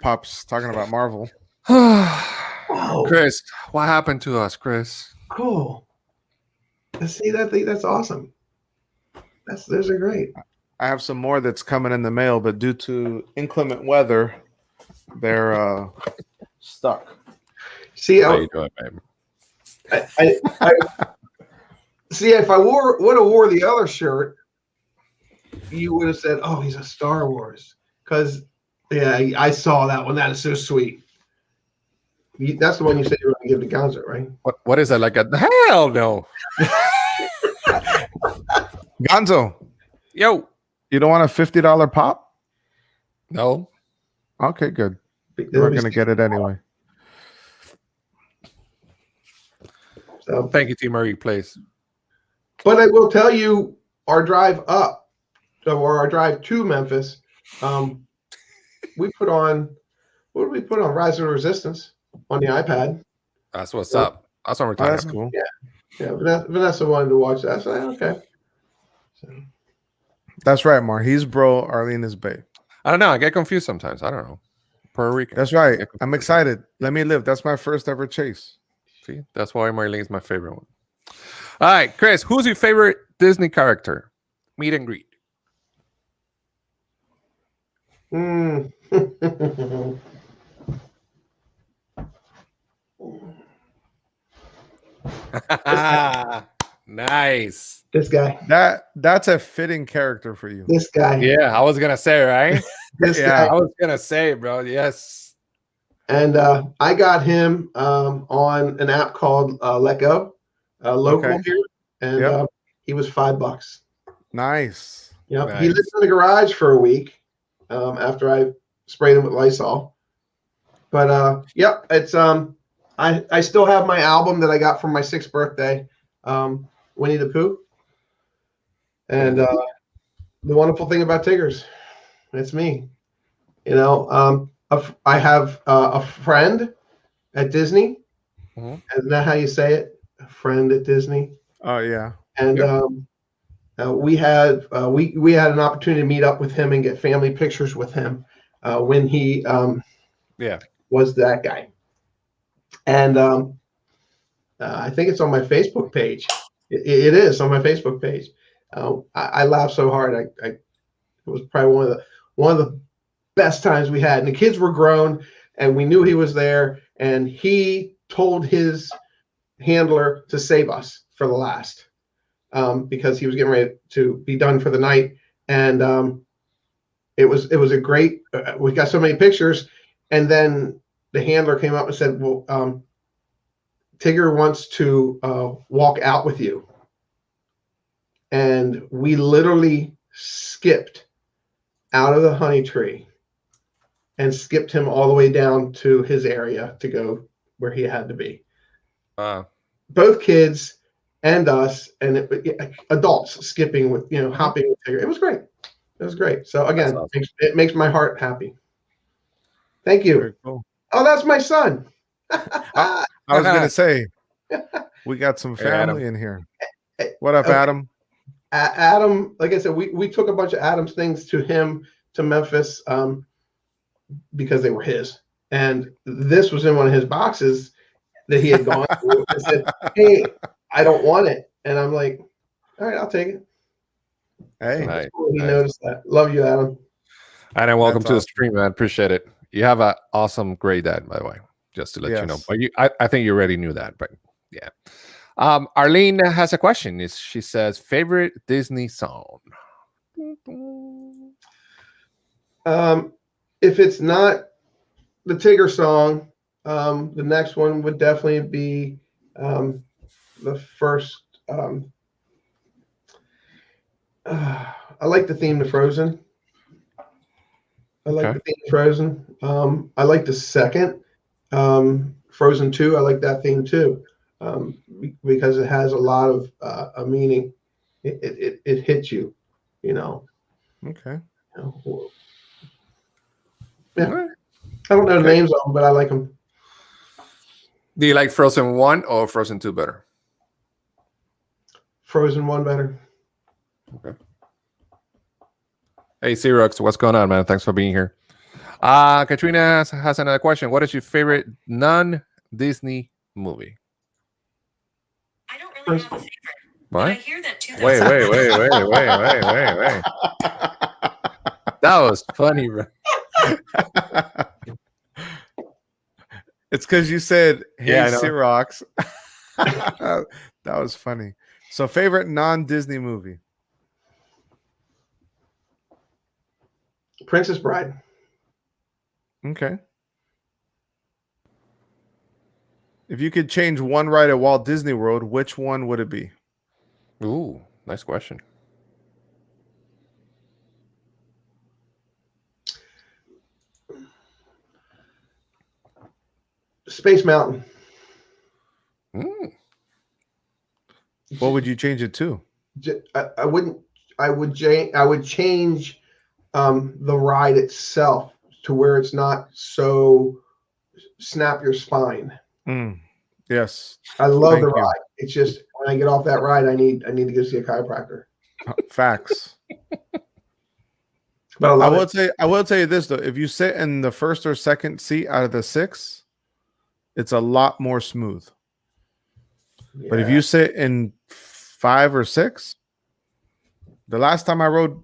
pops talking about Marvel. Chris, what happened to us, Chris? Cool. See that's awesome. Those are great. I have some more that's coming in the mail, but due to inclement weather, they're stuck. See, how you doing, babe? I see. If I would have wore the other shirt, you would have said, "Oh, he's a Star Wars." Because I saw that one. That is so sweet. That's the one you said you were going to give to Gonzo, right? What is that? Like a hell no. Gonzo, yo, you don't want a $50 pop? No. Okay, good. We're gonna get it anyway. So thank you, T. Murray, please. But I will tell you, our drive up, or our drive to Memphis, we put on. What did we put on? Rise of the Resistance on the iPad. That's what's up. That's what we're talking That's about. cool. Yeah. Vanessa wanted to watch that. So okay. So. That's right, Mar. He's bro. Arlene is babe. I don't know. I get confused sometimes. I don't know. Puerto Rican. That's right. I'm excited. Let me live. That's my first ever chase. See, that's why Marlene's my favorite one. All right, Chris, who's your favorite Disney character? Meet and greet. Nice. This guy. That's a fitting character for you. This guy. Yeah, I was gonna say, right? This yeah, guy. I was gonna say, bro. Yes. And I got him on an app called Let Go, local here, and he was $5. Nice. Yep. Nice. He lived in the garage for a week after I sprayed him with Lysol. But yep, it's I still have my album that I got for my 6th birthday, Winnie the Pooh. And the wonderful thing about Tiggers, it's me. I have a friend at Disney. Mhm. Isn't that how you say it? A friend at Disney. Oh yeah. And we had an opportunity to meet up with him and get family pictures with him when he Yeah. was that guy. And I think it's on my Facebook page. It is on my Facebook page. I laughed so hard. It was probably one of the best times we had. And the kids were grown, and we knew he was there. And he told his handler to save us for the last because he was getting ready to be done for the night. And it was a great. We got so many pictures, and then the handler came up and said, "Well, Tigger wants to walk out with you." And we literally skipped out of the honey tree and skipped him all the way down to his area to go where he had to be. Both kids and us and adults skipping with, hopping with Tigger. It was great. It was great. So again, awesome. It makes my heart happy. Thank you. Very cool. Oh, that's my son. I was going to say, we got some family in here. What up, Adam? Adam, like I said, we took a bunch of Adam's things to Memphis because they were his. And this was in one of his boxes that he had gone through and said, "Hey, I don't want it." And I'm like, "All right, I'll take it." Hey, nice. Cool. He noticed that. Love you, Adam. And welcome to the stream, man. Appreciate it. You have an awesome, great dad, by the way, just to let you know. But I think you already knew that, but yeah. Arlene has a question. She says, favorite Disney song? If it's not the Tigger song, the next one would definitely be the first. I like the theme to Frozen. I like the theme to Frozen. I like the second Frozen 2. I like that theme too. Because it has a lot of a meaning. It hits you, Okay. Yeah. I don't know the names of them, but I like them. Do you like Frozen 1 or Frozen 2 better? Frozen 1 better. Okay. Hey, Xerox, what's going on, man? Thanks for being here. Katrina has another question. What is your favorite non-Disney movie? I don't really have a favorite. What? But I hear that 2000. Wait. That was funny, bro. It's because you said, "Hey, Xerox." That was funny. So, favorite non-Disney movie? Princess Bride. Okay. If you could change one ride at Walt Disney World, which one would it be? Ooh, nice question. Space Mountain. What would you change it to? I would change the ride itself to where it's not so snap your spine. Yes. I love the ride. It's just when I get off that ride, I need to go see a chiropractor. Facts. But I will tell you this though: if you sit in the first or second seat out of the 6, it's a lot more smooth. Yeah. But if you sit in 5 or 6, the last time I rode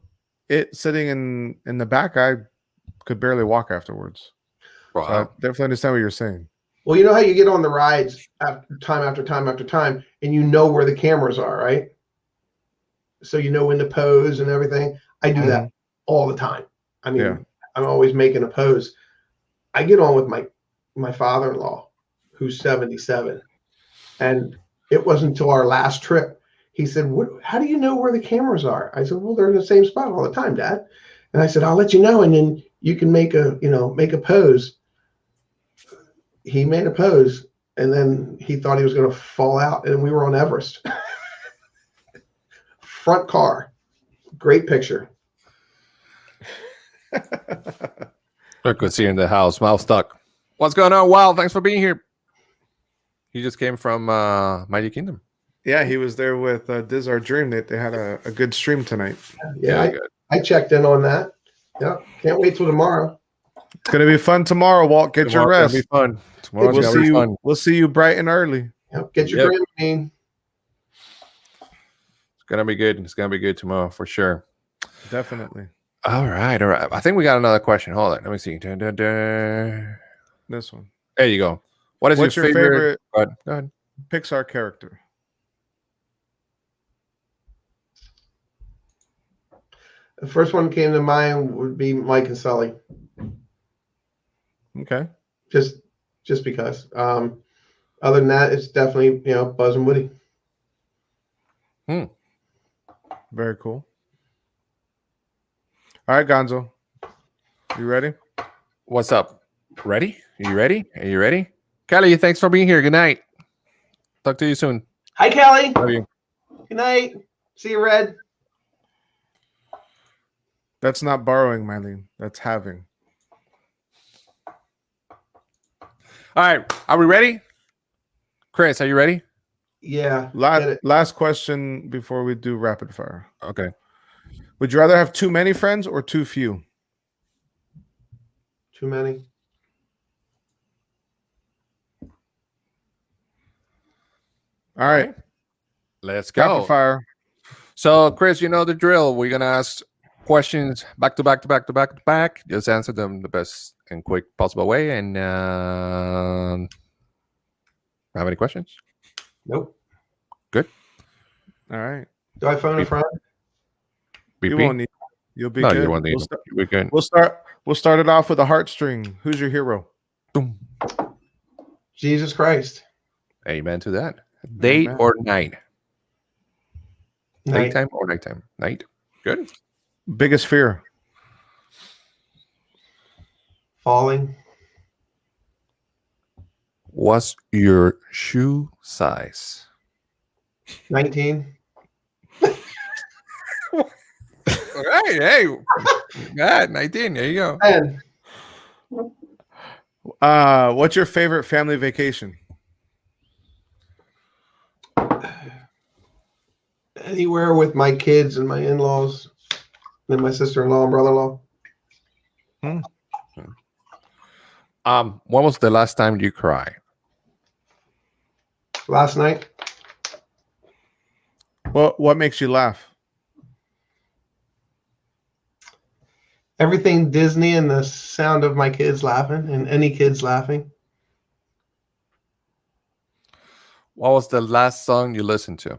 it sitting in the back, I could barely walk afterwards. Wow. So I definitely understand what you're saying. Well, you know how you get on the rides time after time after time, and you know where the cameras are, right? So you know when to pose and everything. I do that all the time. I mean, I'm always making a pose. I get on with my father-in-law, who's 77, and it wasn't until our last trip. He said, "How do you know where the cameras are?" I said, "Well, they're in the same spot all the time, Dad." And I said, "I'll let you know, and then you can make a pose." He made a pose, and then he thought he was going to fall out, and we were on Everest. Front car. Great picture. Look what's here in the house. Mouse stuck. What's going on? Wow, thanks for being here. He just came from Mighty Kingdom. Yeah, he was there with Diz Our Dream. They had a good stream tonight. Yeah, I checked in on that. Yeah, can't wait till tomorrow. It's gonna be fun tomorrow, Walt. Get your rest. It'll be fun. Tomorrow's We'll gonna see be you. fun. We'll see you bright and early. Yep, get your Yep. Dramamine. It's gonna be good. It's gonna be good tomorrow for sure. Definitely. All right. I think we got another question. Hold on. Let me see. Dun, dun, dun. This one. There you go. What's your favorite? Go ahead. Go ahead. Pixar character? The first one that came to mind would be Mike and Sully, Okay. just because. Other than that, it's definitely Buzz and Woody. Very cool. All right, Gonzo. You ready? What's up? Ready? Are you ready? Are you ready? Kelly, thanks for being here. Good night. Talk to you soon. Hi, Kelly. Love you. Good night. See you, Red. That's not borrowing, Mylene. That's having. All right. Are we ready? Chris, are you ready? Yeah. get Last, it. last question before we do rapid fire. Okay. Would you rather have too many friends or too few? Too many. All right. Let's go. Rapid fire. So, Chris, you know the drill. We're gonna ask questions back to back to back to back to back. Just answer them the best and quick possible way. And have any questions? Nope. All right. Do I phone a friend? You BP? won't need. You'll be No, good. you won't need. We can. We'll start it off with a heartstring. Who's your hero? Boom. Jesus Christ. Amen to that. Day Amen. or night? Night. Daytime or nighttime? Night. Good. Biggest fear? Falling. What's your shoe size? 19. All right. Hey. God, 19. There you go. 10. What's your favorite family vacation? Anywhere with my kids and my in-laws and my sister-in-law and brother-in-law. When was the last time you cried? Last night. What makes you laugh? Everything Disney and the sound of my kids laughing and any kids laughing. What was the last song you listened to?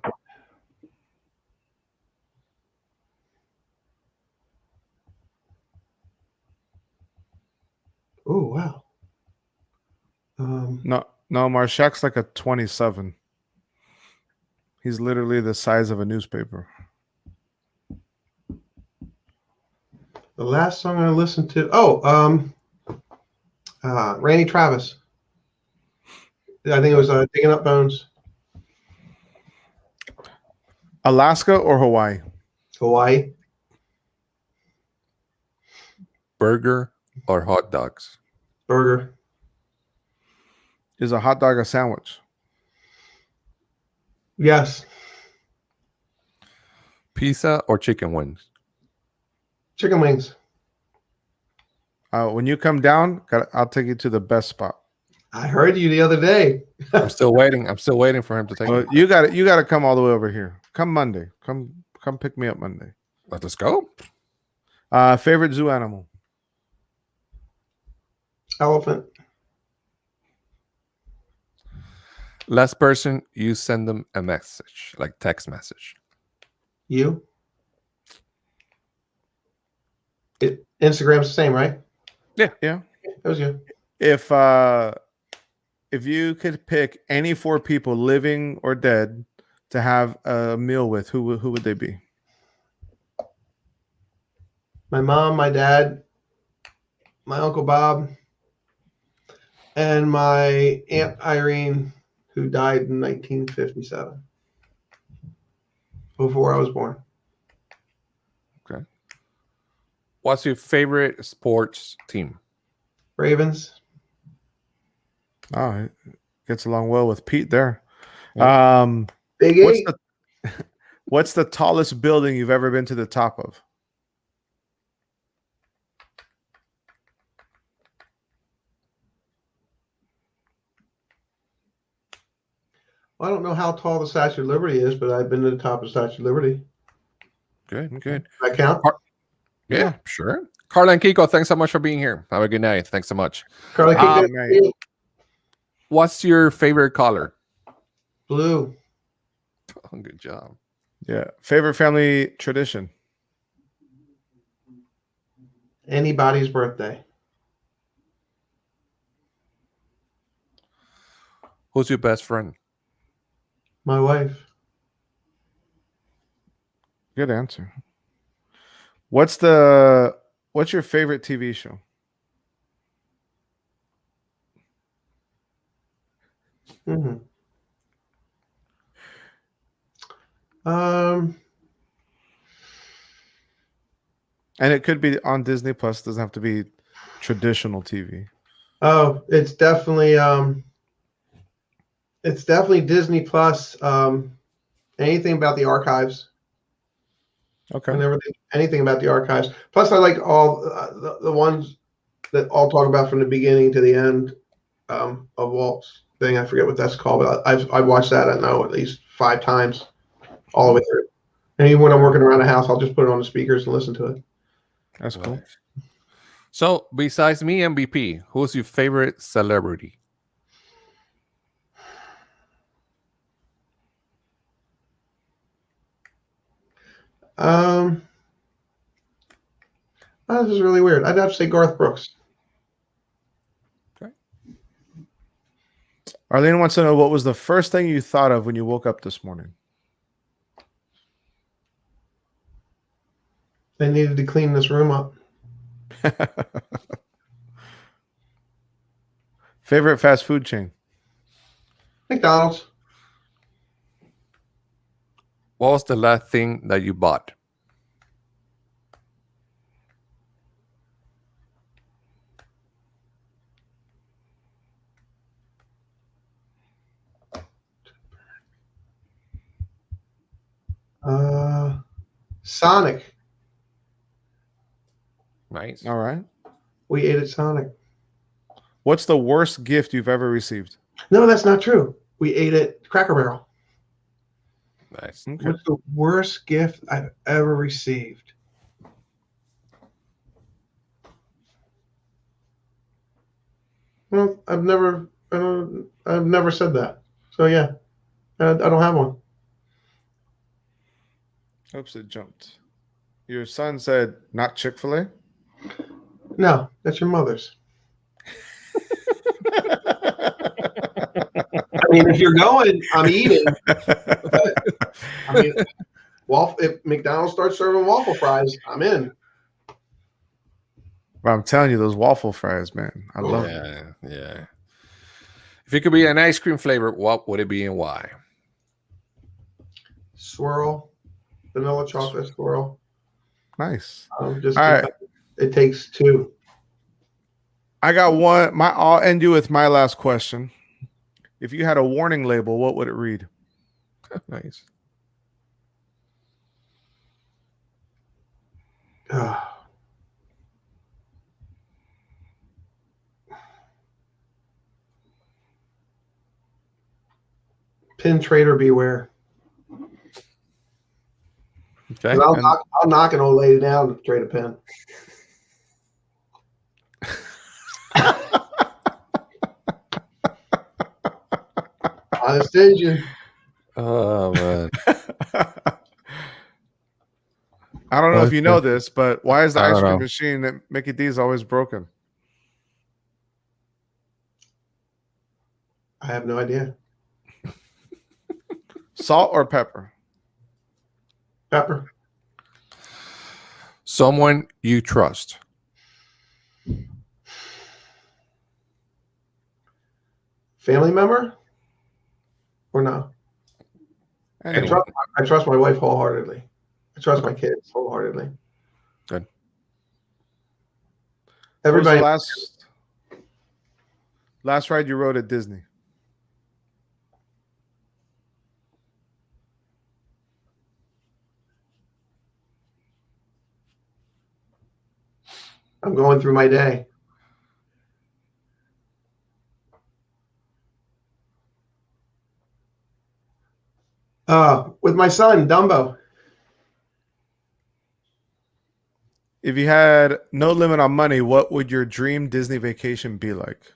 Oh, wow. No, Marshak's like a 27. He's literally the size of a newspaper. The last song I listened to. Randy Travis. I think it was Digging Up Bones. Alaska or Hawaii? Hawaii. Burger or hot dogs? Burger. Is a hot dog a sandwich? Yes. Pizza or chicken wings? Chicken wings. When you come down, I'll take you to the best spot. I heard you the other day. I'm still waiting. I'm still waiting for him to take Well, me. you got to come all the way over here. Come Monday. Come pick me up Monday. Let's go. Favorite zoo animal? Elephant. Last person you send them a message, like text message. You. Instagram's the same, right? Yeah. That was you. If you could pick any 4 people, living or dead, to have a meal with, who would they be? My mom, my dad, my Uncle Bob, and my Aunt Irene, who died in 1957, before I was born. Okay. What's your favorite sports team? Ravens. Oh, it gets along well with Pete there. Big What's Eight. what's the tallest building you've ever been to the top of? I don't know how tall the Statue of Liberty is, but I've been to the top of Statue of Liberty. Good. Does that count? Yeah, sure. Carla and Kiko, thanks so much for being here. Have a good night. Thanks so much. Carly, mate. What's your favorite color? Blue. Oh, good job. Yeah. Favorite family tradition? Anybody's birthday. Who's your best friend? My wife. Good answer. What's your favorite TV show? Mm-hmm. And it could be on Disney Plus. Doesn't have to be traditional TV. Oh, it's definitely Disney Plus. Anything about the archives. Okay. And anything about the archives. Plus, I like all the ones that all talk about from the beginning to the end of Walt's thing. I forget what that's called, but I've watched that, I know, at least 5 times all the way through. And even when I'm working around the house, I'll just put it on the speakers and listen to it. That's cool. Nice. So, besides me, MVP, who's your favorite celebrity? This is really weird. I'd have to say Garth Brooks. Okay. Arlene wants to know, what was the first thing you thought of when you woke up this morning? They needed to clean this room up. Favorite fast food chain? McDonald's. What was the last thing that you bought? Sonic. Nice. All right. We ate at Sonic. What's the worst gift you've ever received? No, that's not true. We ate at Cracker Barrel. Nice. Okay. What's the worst gift I've ever received? Well, I've never said that. So yeah, I don't have one. Oops, it jumped. Your son said not Chick-fil-A? No, that's your mother's. I mean, if you're going, I'm eating. But, I mean, if McDonald's starts serving waffle fries, I'm in. But I'm telling you, those waffle fries, man. I love them. Yeah. If it could be an ice cream flavor, what would it be and why? Swirl, vanilla chocolate swirl. Nice. Just All right. It takes 2. I got one. I'll end you with my last question. If you had a warning label, what would it read? Nice. Pin trader beware. Okay. I'll knock an old lady down to trade a pin. Honest engine. Oh man. I don't know if you know this, but why is the I ice don't cream know. machine at Mickey D's always broken? I have no idea. Salt or pepper? Pepper. Someone you trust. Family member? Or no? Anyone. I trust my wife wholeheartedly. I trust my kids wholeheartedly. Good. What was the Everybody. last Last ride you rode at Disney. I'm going through my day. With my son, Dumbo. If you had no limit on money, what would your dream Disney vacation be like?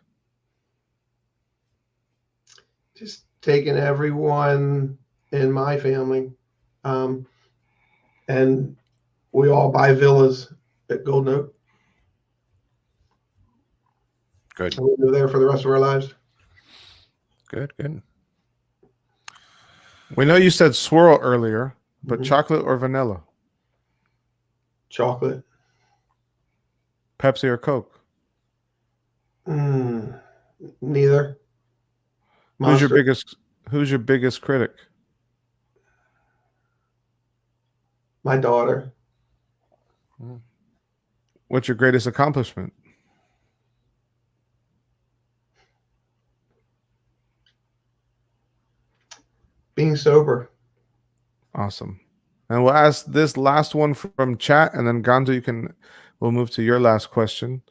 Just taking everyone in my family. And we all buy villas at Golden Oak. Good. And we'll live there for the rest of our lives. Good. We know you said swirl earlier, but Mhm. chocolate or vanilla? Chocolate. Pepsi or Coke? Neither. Who's your Monster. biggest critic? My daughter. What's your greatest accomplishment? Being sober. Awesome. And we'll ask this last one from chat, and then Gonzo, we'll move to your last question.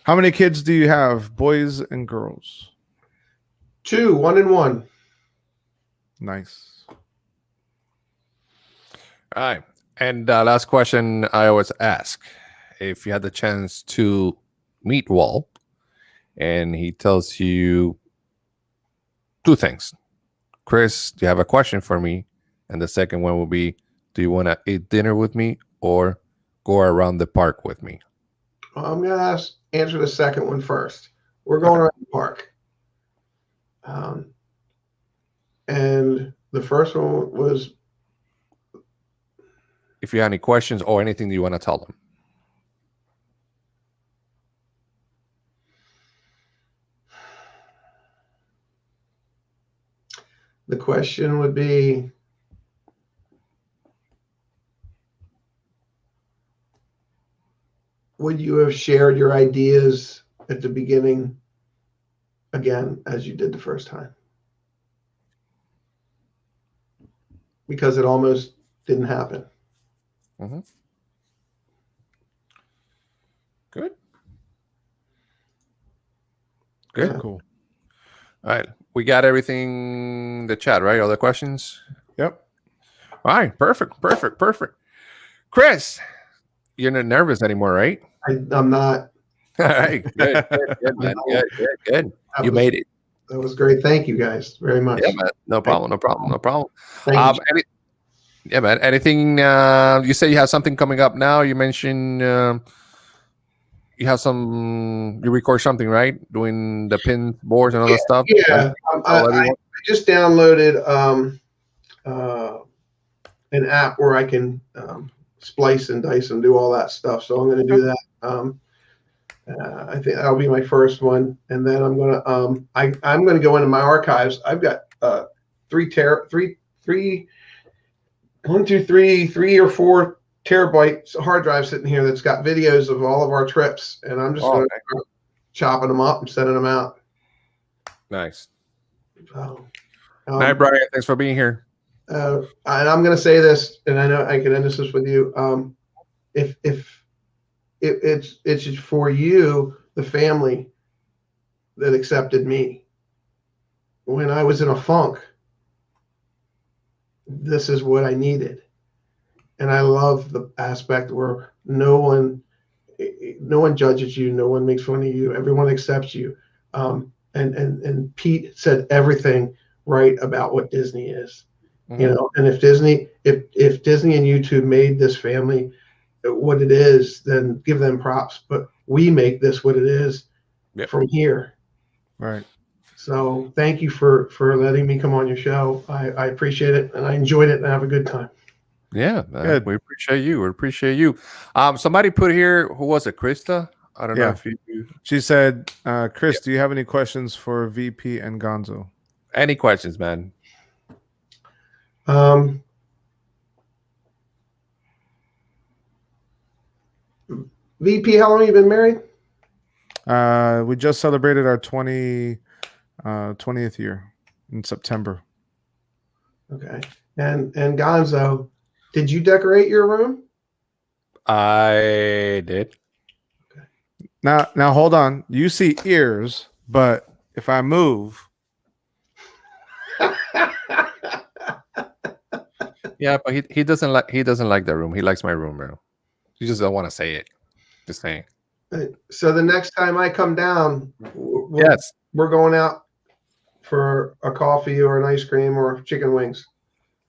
How many kids do you have, boys and girls? 2, 1 and 1. Nice. All right. And last question I always ask: if you had the chance to meet Walt, and he tells you 2 things, Chris, do you have a question for me? And the second one will be, do you want to eat dinner with me or go around the park with me? I'm going to answer the second one first. We're going around the park. And the first one was, If you have any questions or anything that you want to tell them. the question would be, would you have shared your ideas at the beginning again as you did the first time? Because it almost didn't happen. Mm-hmm. Good. Good. Cool. All right. We got everything in the chat, right? Other questions? Yep. All right. Perfect. Chris, you're not nervous anymore, right? I'm not. All right. Good, man. Good. You made it. That was great. Thank you guys very much. Yeah, man. No problem. Thank you. Yeah, man. Anything? You say you have something coming up now. You mentioned you have some. You record something, right? Doing the pin boards and all that stuff. Yeah, I just downloaded an app where I can splice and dice and do all that stuff. So I'm going to do that. I think that'll be my first one, and then I'm gonna I'm gonna go into my archives. I've got 3 or 4 terabytes hard drive sitting here that's got videos of all of our trips, and I'm just gonna start chopping them up and sending them out. Nice. So, Night, Brian. Thanks for being here. and I'm gonna say this, and I know I can end this with you. If it's for you, the family that accepted me when I was in a funk. This is what I needed, and I love the aspect where no one judges you, no one makes fun of you, everyone accepts you. And Pete said everything right about what Disney is. Mm-hmm. You know, and if Disney and YouTube made this family what it is, then give them props. But we make this what it is from here. Right. So thank you for letting me come on your show. I appreciate it, and I enjoyed it, and have a good time. Yeah, we appreciate you. Somebody put here, who was it, Krista? I don't know if you. She said, Chris, do you have any questions for VP and Gonzo? Any questions, man? VP, how long have you been married? We just celebrated our 20th year in September. Okay. And Gonzo, did you decorate your room? I did. Now hold on. You see ears, but if I move, Yeah, but he doesn't like the room. He likes my room, bro. You just don't want to say it. Just saying. So the next time I come down, Yes. we're going out for a coffee or an ice cream or chicken wings.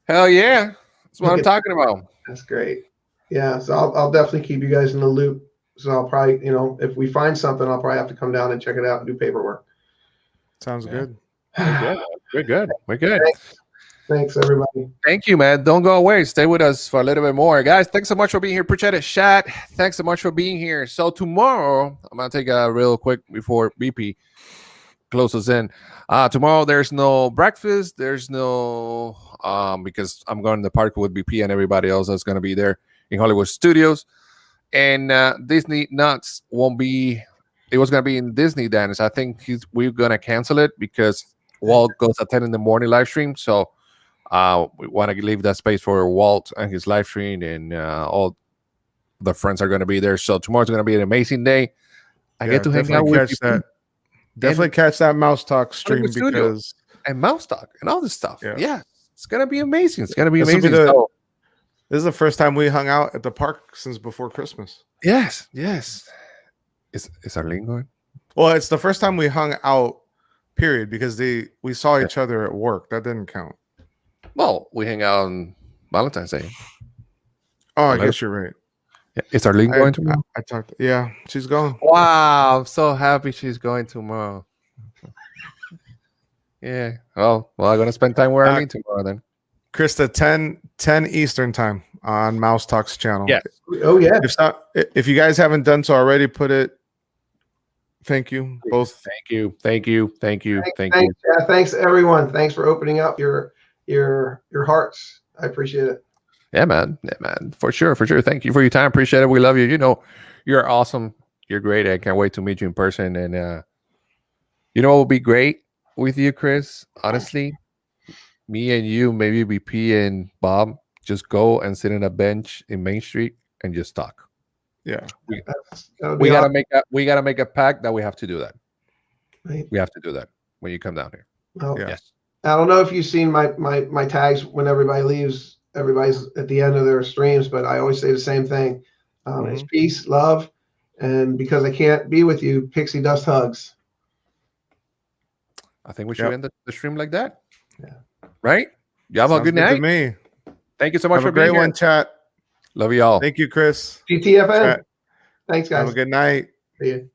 Hell yeah. That's what I'm Okay. talking about. That's great. Yeah, so I'll definitely keep you guys in the loop. So I'll probably, if we find something, I'll probably have to come down and check it out and do paperwork. sounds Yeah. good. We're good. We're good. We're good. Thanks, everybody. Thank you, man. Don't go away. Stay with us for a little bit more. Guys, thanks so much for being here. Appreciate it. Chat. Thanks so much for being here. So tomorrow, I'm going to take a real quick before BP closes in. Tomorrow, there's no breakfast. There's no, because I'm going to the park with BP and everybody else that's going to be there in Hollywood Studios. And Disney Nuts won't be, it was going to be in Disney Dance. I think we're going to cancel it because Walt goes at 10 in the morning live stream. So, we want to leave that space for Walt and his live stream, and all the friends are going to be there. So tomorrow's going to be an amazing day. I get to hang out with you. Definitely catch that Mouse Talk stream Hollywood Studios. because And Mouse Talk and all this stuff. Yeah. Yeah, it's going to be amazing. It's going to be This will be amazing. So, this is the first time we hung out at the park since before Christmas. yes. Is Arlene going? Well, it's the first time we hung out, period, because we saw each other at work. That didn't count. Well, we hang out on Valentine's Day. Oh, I Hello? guess you're right. Yeah. Is Arlene going tomorrow? I talked. Yeah, she's going. Wow, I'm so happy she's going tomorrow. Yeah. Well, I'm going to spend time with Arlene tomorrow then. Krista, 10 Eastern time on Mouse Talk's channel. Yeah. Oh, yeah. If you guys haven't done so already, put it. Thank you both. Thank you. Thank you. Thank you. Thank you. Thanks, thanks, everyone. Thanks for opening up your hearts. I appreciate it. Yeah, man. Yeah, man. For sure. Thank you for your time. Appreciate it. We love you. You're awesome. You're great. I can't wait to meet you in person. And you know what would be great with you, Chris? Honestly, me and you, maybe BP and Bob, just go and sit on a bench in Main Street and just talk. Yeah. We gotta make a pact that we have to do that. Right. We have to do that when you come down here. Well, Yeah. Yes. I don't know if you've seen my tags when everybody leaves. Everybody's at the end of their streams, but I always say the same thing. It's peace, love, and because I can't be with you, pixie dust hugs. I think we should end the stream like that. Yeah. Right? You have a good night. Me. Thank you so much Have for a great being here. one, chat. Love you all. Thank you, Chris. GTFN. Chat. Thanks, guys. Have a good night. See you.